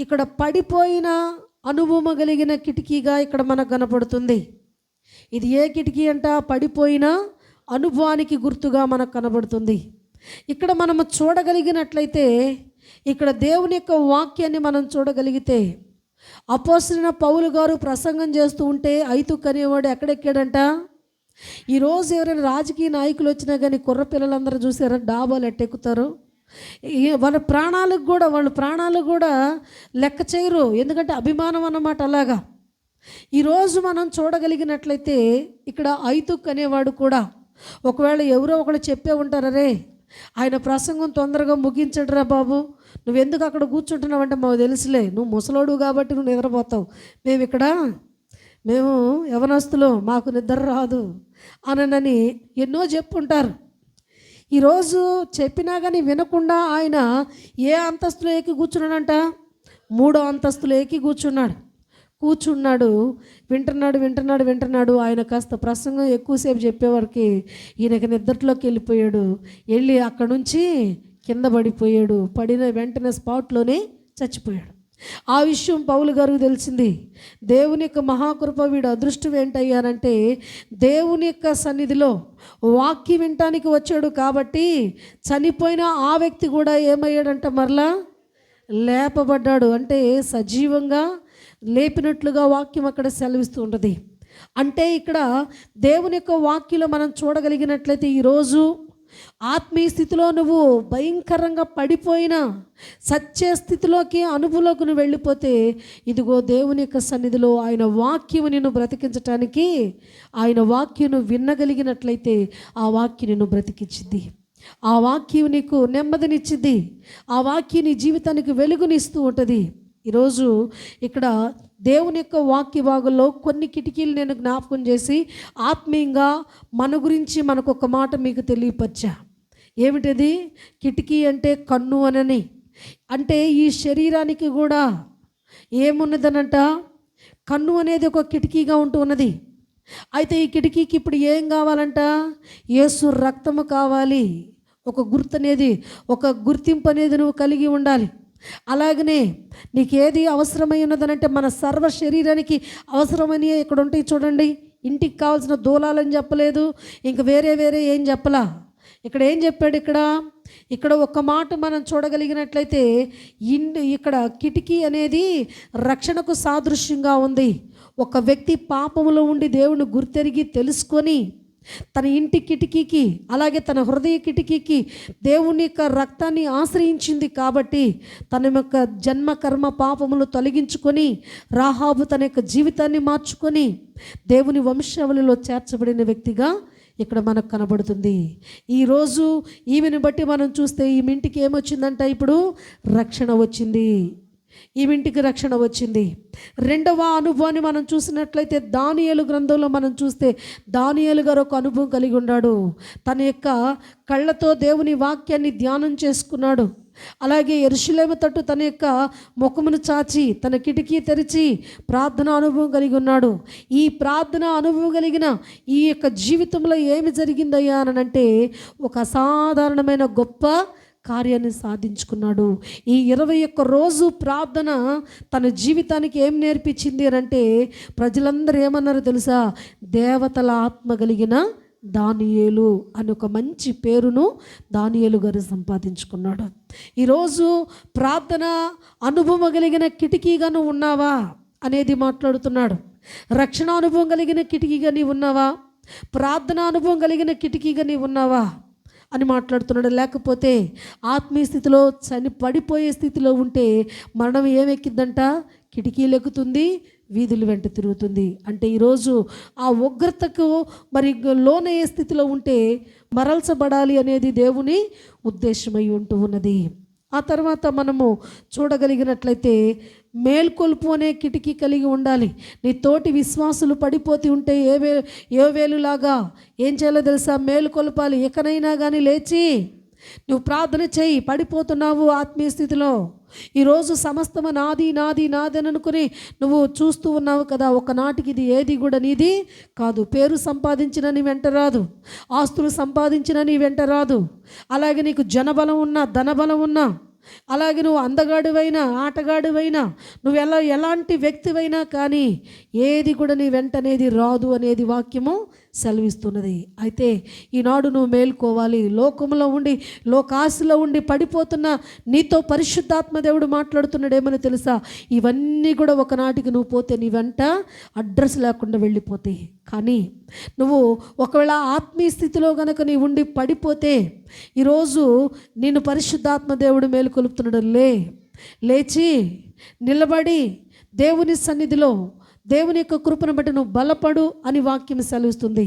Speaker 1: ఇక్కడ పడిపోయిన అనుభవం కలిగిన కిటికీగా ఇక్కడ మనకు కనపడుతుంది. ఇది ఏ కిటికీ అంట? పడిపోయిన అనుభవానికి గుర్తుగా మనకు కనబడుతుంది. ఇక్కడ మనము చూడగలిగినట్లయితే ఇక్కడ దేవుని యొక్క వాక్యాన్ని మనం చూడగలిగితే అపోస్తలుడైన పౌలు గారు ప్రసంగం చేస్తూ ఉంటే ఐతుక్ అనేవాడు ఎక్కడెక్కాడంట? ఈరోజు ఎవరైనా రాజకీయ నాయకులు వచ్చినా కానీ కుర్ర పిల్లలందరూ చూసారా డాబాలు ఎట్టెక్కుతారు? వాళ్ళ ప్రాణాలు కూడా లెక్క చేయరు, ఎందుకంటే అభిమానం అన్నమాట. అలాగా ఈరోజు మనం చూడగలిగినట్లయితే ఇక్కడ ఐతుక్ అనేవాడు కూడా, ఒకవేళ ఎవరో ఒకళ్ళు చెప్పే ఉంటారే, ఆయన ప్రసంగం తొందరగా ముగించడరా బాబు, నువ్వెందుకు అక్కడ కూర్చుంటున్నావు అంటే, మాకు తెలుసులే నువ్వు ముసలోడు కాబట్టి నువ్వు నిద్రపోతావు, మేము యవనస్తులు మాకు నిద్ర రాదు అనని ఎన్నో చెప్పుంటారు. ఈరోజు చెప్పినా కానీ వినకుండా ఆయన ఏ అంతస్తులో ఎక్కి కూర్చున్నాడంట? 3వ అంతస్తులో ఎక్కి కూర్చున్నాడు. వింటున్నాడు. ఆయన కాస్త ప్రసంగం ఎక్కువసేపు చెప్పేవారికి ఈయనకి నిద్రలోకి వెళ్ళి అక్కడ నుంచి కింద పడిపోయాడు. పడిన వెంటనే స్పాట్లోనే చచ్చిపోయాడు. ఆ విషయం పౌలు గారికి తెలిసింది. దేవుని యొక్క మహాకృప, వీడు అదృష్టం ఏంటయ్యానంటే దేవుని యొక్క సన్నిధిలో వాక్యం వినటానికి వచ్చాడు కాబట్టి చనిపోయిన ఆ వ్యక్తి కూడా ఏమయ్యాడంట? మరలా లేపబడ్డాడు. అంటే సజీవంగా లేపినట్లుగా వాక్యం అక్కడ సెలవిస్తూ ఉంటుంది. అంటే ఇక్కడ దేవుని యొక్క వాక్యంలో మనం చూడగలిగినట్లయితే ఈరోజు ఆత్మీయ స్థితిలో నువ్వు భయంకరంగా పడిపోయినా సత్య స్థితిలోకి అనుభవంలోకి నువ్వు వెళ్ళిపోతే ఇదిగో దేవుని యొక్క సన్నిధిలో ఆయన వాక్యము నిన్ను బ్రతికించటానికి, ఆయన వాక్యను వినగలిగినట్లయితే ఆ వాక్యం నిన్ను బ్రతికించింది, ఆ వాక్యం నీకు నెమ్మదినిచ్చింది, ఆ వాక్యం నీ జీవితానికి వెలుగునిస్తూ ఉంటుంది. ఈరోజు ఇక్కడ దేవుని యొక్క వాక్య భాగంలో కొన్ని కిటికీలు నేను జ్ఞాపకం చేసి ఆత్మీయంగా మన గురించి మనకు ఒక మాట మీకు తెలియపరిచా. ఏమిటది? కిటికీ అంటే కన్ను అనని. అంటే ఈ శరీరానికి కూడా ఏమున్నదనంట? కన్ను అనేది ఒక కిటికీగా ఉంటున్నది. అయితే ఈ కిటికీకి ఇప్పుడు ఏం కావాలంట? యేసు రక్తము కావాలి. ఒక గుర్తింపు అనేది నువ్వు కలిగి ఉండాలి. అలాగనే నీకు ఏది అవసరమై ఉన్నదనంటే మన సర్వ శరీరానికి అవసరమని ఇక్కడ ఉంటాయి చూడండి. ఇంటికి కావాల్సిన దూలాలని చెప్పలేదు, ఇంక వేరే ఏం చెప్పలా. ఇక్కడ ఏం చెప్పాడు? ఇక్కడ ఒక మాట మనం చూడగలిగినట్లయితే ఇక్కడ కిటికీ అనేది రక్షణకు సాదృశ్యంగా ఉంది. ఒక వ్యక్తి పాపములో ఉండి దేవుని గుర్తెరిగి తెలుసుకొని తన ఇంటి కిటికీకి అలాగే తన హృదయ కిటికీకి దేవుని యొక్క రక్తాన్ని ఆశ్రయించింది కాబట్టి తన యొక్క జన్మ కర్మ పాపములు తొలగించుకొని రాహాబు తన యొక్క జీవితాన్ని మార్చుకొని దేవుని వంశావళిలో చేర్చబడిన వ్యక్తిగా ఇక్కడ మనకు కనబడుతుంది. ఈరోజు ఈమెను బట్టి మనం చూస్తే ఈమె ఇంటికి ఏమొచ్చిందంట, ఇప్పుడు రక్షణ వచ్చింది. ఈమె ఇంటికి రక్షణ వచ్చింది. రెండవ అనుభవాన్ని మనం చూసినట్లయితే దానియేలు గ్రంథంలో మనం చూస్తే దానియేలు గారు ఒక అనుభవం కలిగి ఉన్నాడు. తన యొక్క కళ్ళతో దేవుని వాక్యాన్ని ధ్యానం చేసుకున్నాడు. అలాగే యెరూషలేము తట్టు తన యొక్క ముఖమును చాచి తన కిటికీ తెరిచి ప్రార్థన అనుభవం కలిగి ఉన్నాడు. ఈ ప్రార్థన అనుభవం కలిగిన ఈ యొక్క జీవితంలో ఏమి జరిగిందయ్యా అని అంటే ఒక అసాధారణమైన గొప్ప కార్యాన్ని సాధించుకున్నాడు. ఈ 21 రోజు ప్రార్థన తన జీవితానికి ఏం నేర్పించింది అని అంటే ప్రజలందరూ ఏమన్నారో తెలుసా, దేవతల ఆత్మ కలిగిన దానియేలు అని ఒక మంచి పేరును దానియేలు గారు సంపాదించుకున్నాడు. ఈరోజు ప్రార్థన అనుభవం కలిగిన కిటికీగా నువ్వు ఉన్నావా అనేది మాట్లాడుతున్నాడు. రక్షణ అనుభవం కలిగిన కిటికీగా నీవు ఉన్నావా? ప్రార్థన అనుభవం కలిగిన కిటికీగా నీవు ఉన్నావా అని మాట్లాడుతున్నాడు. లేకపోతే ఆత్మీయ స్థితిలో పడిపోయే స్థితిలో ఉంటే మరణం ఏమెక్కిద్దంట, కిటికీలు ఎక్కుతుంది, వీధులు వెంట తిరుగుతుంది. అంటే ఈరోజు ఆ ఉగ్రతకు మరి లోనయ్యే స్థితిలో ఉంటే మరల్చబడాలి అనేది దేవుని ఉద్దేశమై ఉంటూ ఉన్నది. ఆ తర్వాత మనము చూడగలిగినట్లయితే మేల్కొల్పు అనే కిటికీ కలిగి ఉండాలి. నీ తోటి విశ్వాసులు పడిపోతూ ఉంటే ఏ వేలులాగా ఏం చేయాలో తెలుసా, మేల్కొల్పాలి. ఎక్కనైనా కానీ లేచి నువ్వు ప్రార్థన చేయి. పడిపోతున్నావు ఆత్మీయ స్థితిలో, ఈరోజు సమస్తము నాది నాది నాది అని అనుకుని నువ్వు చూస్తూ ఉన్నావు కదా, ఒకనాటికి ఇది ఏది కూడా నీది కాదు. పేరు సంపాదించిన నీ వెంట రాదు, ఆస్తులు సంపాదించిన నీ వెంట రాదు, అలాగే నీకు జనబలం ఉన్నా ధనబలం ఉన్నా, అలాగే నువ్వు అందగాడివైనా ఆటగాడివైనా నువ్వు ఎలాంటి వ్యక్తివైనా కానీ ఏది కూడా నీ వెంటనేది రాదు అనేది వాక్యము సెలవిస్తున్నది. అయితే ఈనాడు నువ్వు మేల్కోవాలి. లోకంలో ఉండి లోకాశలో ఉండి పడిపోతున్న నీతో పరిశుద్ధాత్మ దేవుడు మాట్లాడుతున్నాడు. ఏమని తెలుసా, ఇవన్నీ కూడా ఒకనాటికి నువ్వు పోతే నీ వెంట అడ్రస్ లేకుండా వెళ్ళిపోతాయి. కానీ నువ్వు ఒకవేళ ఆత్మీయ స్థితిలో కనుక నీ ఉండి పడిపోతే ఈరోజు నిన్ను పరిశుద్ధాత్మ దేవుడు మేలుకొలుపుతున్నాడు. లేచి నిలబడి దేవుని సన్నిధిలో దేవుని యొక్క కృపను బట్టి నువ్వు బలపడు అని వాక్యం సెలవిస్తుంది.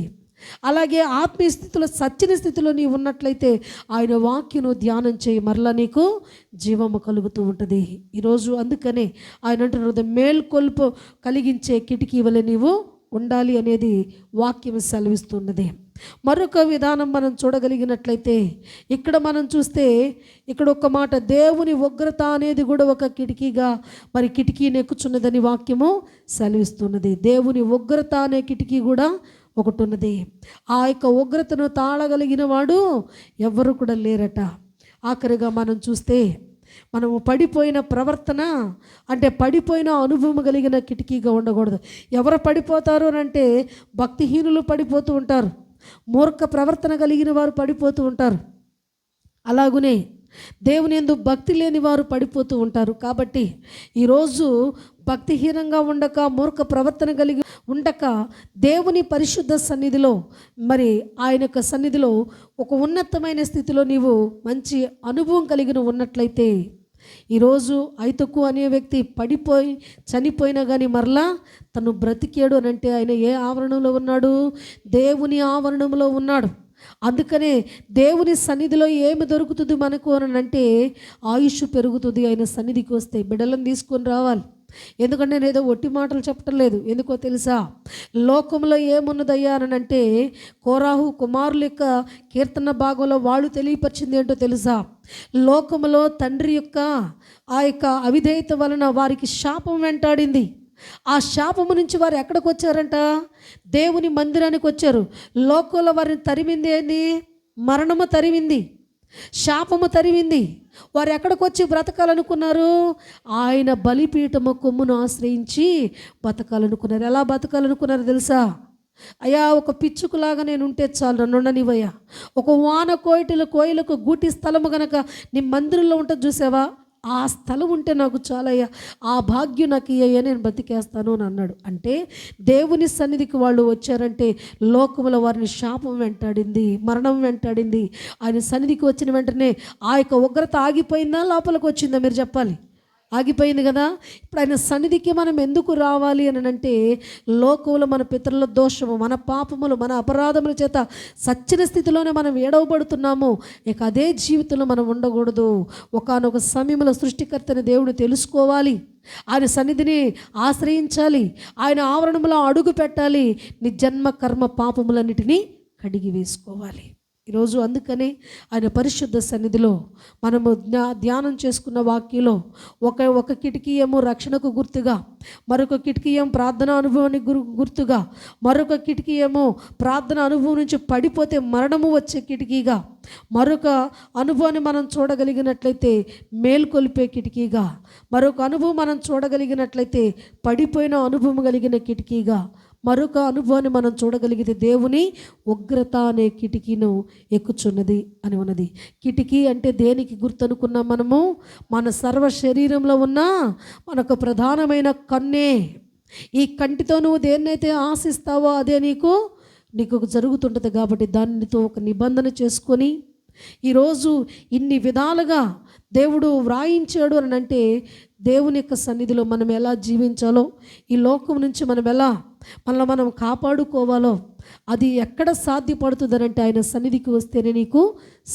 Speaker 1: అలాగే ఆత్మీయ స్థితిలో సచ్చిన స్థితిలో నీవు ఉన్నట్లయితే ఆయన వాక్యను ధ్యానం చేయి, మరలా నీకు జీవము కలుగుతూ ఉంటుంది. ఈరోజు అందుకనే ఆయన అంటున్నారు, మేల్కొల్పు కలిగించే కిటికీ వలె నీవు ఉండాలి అనేది వాక్యం సెలవిస్తున్నది. మరొక విధానం మనం చూడగలిగినట్లయితే ఇక్కడ మనం చూస్తే ఇక్కడ ఒక మాట, దేవుని ఉగ్రత అనేది కూడా ఒక కిటికీగా మరి కిటికీని ఎక్కుచున్నదని వాక్యము సెలవిస్తున్నది. దేవుని ఉగ్రత అనే కిటికీ కూడా ఒకటి ఉన్నది. ఆ యొక్క ఉగ్రతను తాళగలిగిన వాడు ఎవ్వరు కూడా లేరట. ఆఖరిగా మనం చూస్తే మనము పడిపోయిన ప్రవర్తన అంటే పడిపోయిన అనుభవం కలిగిన కిటికీగా ఉండకూడదు. ఎవరు పడిపోతారు అంటే భక్తిహీనులు పడిపోతూ ఉంటారు, మూర్ఖ ప్రవర్తన కలిగిన వారు పడిపోతూ ఉంటారు, అలాగునే దేవుని యందు భక్తి లేని వారు పడిపోతూ ఉంటారు. కాబట్టి ఈరోజు భక్తిహీనంగా ఉండక మూర్ఖ ప్రవర్తన కలిగి ఉండక దేవుని పరిశుద్ధ సన్నిధిలో మరి ఆయన యొక్క సన్నిధిలో ఒక ఉన్నతమైన స్థితిలో నీవు మంచి అనుభవం కలిగిన ఉన్నట్లయితే ఈరోజు ఐతకు అనే వ్యక్తి పడిపోయి చనిపోయినా కానీ మరలా తను బ్రతికాడు అని అంటే ఆయన ఏ ఆవరణంలో ఉన్నాడు, దేవుని ఆవరణంలో ఉన్నాడు. అందుకనే దేవుని సన్నిధిలో ఏమి దొరుకుతుంది మనకు అని అంటే ఆయుష్ పెరుగుతుంది. ఆయన సన్నిధికి వస్తే బిడ్డలను తీసుకొని రావాలి. ఎందుకంటే నేను ఏదో ఒట్టి మాటలు చెప్పటం లేదు. ఎందుకో తెలుసా, లోకంలో ఏమున్నదయ్యా అని అంటే కోరాహు కుమారుల యొక్క కీర్తన భాగంలో వాళ్ళు తెలియపరిచింది ఏంటో తెలుసా, లోకంలో తండ్రి యొక్క ఆ యొక్క అవిధేయత వలన వారికి శాపం వెంటాడింది. ఆ శాపము నుంచి వారు ఎక్కడికి వచ్చారంట, దేవుని మందిరానికి వచ్చారు. లోకంలో వారిని తరిమింది ఏంది, మరణము తరిమింది, శాపము తరిమింది. వారు ఎక్కడికి వచ్చి బ్రతకాలనుకున్నారు, ఆయన బలిపీఠము కొమ్మును ఆశ్రయించి బతకాలనుకున్నారు. ఎలా బతకాలనుకున్నారు తెలుసా, అయ్యా ఒక పిచ్చుకులాగా నేను ఉంటే చాలు, నన్ను ఉండనివయ్యా. ఒక వాన కోయిలకు గూటి స్థలము గనక నీ మందిరంలో ఉంటుంది చూసావా, ఆ స్థలం ఉంటే నాకు చాలయ్యా, ఆ భాగ్యం నాకు ఇయ్యా, నేను బతికేస్తాను అని అన్నాడు. అంటే దేవుని సన్నిధికి వాళ్ళు వచ్చారంటే లోకములో వారిని శాపం వెంటాడింది, మరణం వెంటాడింది. ఆయన సన్నిధికి వచ్చిన వెంటనే ఆ యొక్క ఉగ్రత ఆగిపోయిందా లోపలికి వచ్చిందా మీరు చెప్పాలి. ఆగిపోయింది కదా. ఇప్పుడు ఆయన సన్నిధికి మనం ఎందుకు రావాలి అని అంటే, లోకంలో మన పితరుల దోషము, మన పాపములు, మన అపరాధముల చేత సచ్చిన స్థితిలోనే మనం ఏడవబడుతున్నాము. ఇక అదే జీవితంలో మనం ఉండకూడదు. ఒకానొక సమయంలో సృష్టికర్తని దేవుడు తెలుసుకోవాలి, ఆయన సన్నిధిని ఆశ్రయించాలి, ఆయన ఆవరణంలో అడుగు పెట్టాలి, నీ జన్మ కర్మ పాపములన్నిటినీ కడిగి వేసుకోవాలి. ఈరోజు అందుకని ఆయన పరిశుద్ధ సన్నిధిలో మనము ధ్యానం చేసుకున్న వాక్యంలో ఒక కిటికీ ఏమో రక్షణకు గుర్తుగా, మరొక కిటికీ ఏమో ప్రార్థన అనుభవానికి గుర్తుగా, మరొక కిటికీ ఏమో ప్రార్థన అనుభవం నుంచి పడిపోతే మరణము వచ్చే కిటికీగా, మరొక అనుభవాన్ని మనం చూడగలిగినట్లయితే మేల్కొల్పే కిటికీగా, మరొక అనుభవం మనం చూడగలిగినట్లయితే పడిపోయిన అనుభవం కలిగిన కిటికీగా, మరొక అనుభవాన్ని మనం చూడగలిగితే దేవుని ఉగ్రత అనే కిటికీను ఎక్కుచున్నది అని ఉన్నది. కిటికీ అంటే దేనికి గుర్తు అనుకున్నాం మనము? మన సర్వ శరీరంలో ఉన్న మనకు ప్రధానమైన కన్నే. ఈ కంటితో నువ్వు దేన్నైతే ఆశిస్తావో అదే నీకు జరుగుతుంటుంది. కాబట్టి దానితో ఒక నిబంధన చేసుకొని ఈరోజు ఇన్ని విధాలుగా దేవుడు వ్రాయించాడు అని అంటే, దేవుని యొక్క సన్నిధిలో మనం ఎలా జీవించాలో, ఈ లోకం నుంచి మనం ఎలా మనం కాపాడుకోవాలో అది ఎక్కడ సాధ్యపడుతుంది అంటే ఆయన సన్నిధికి వస్తేనే నీకు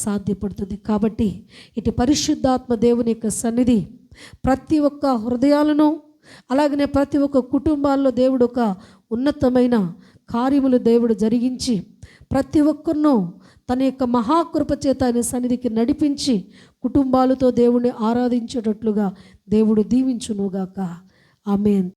Speaker 1: సాధ్యపడుతుంది. కాబట్టి ఇటు పరిశుద్ధాత్మ దేవుని యొక్క సన్నిధి ప్రతి ఒక్క హృదయాలను, అలాగనే ప్రతి ఒక్క కుటుంబాల్లో దేవుడు ఒక ఉన్నతమైన కార్యములు దేవుడు జరిగించి ప్రతి ఒక్కరినూ తన యొక్క మహాకృప చేత ఆయన సన్నిధికి నడిపించి కుటుంబాలతో దేవుణ్ణి ఆరాధించేటట్లుగా దేవుడు దీవించునుగాక. ఆమేన్.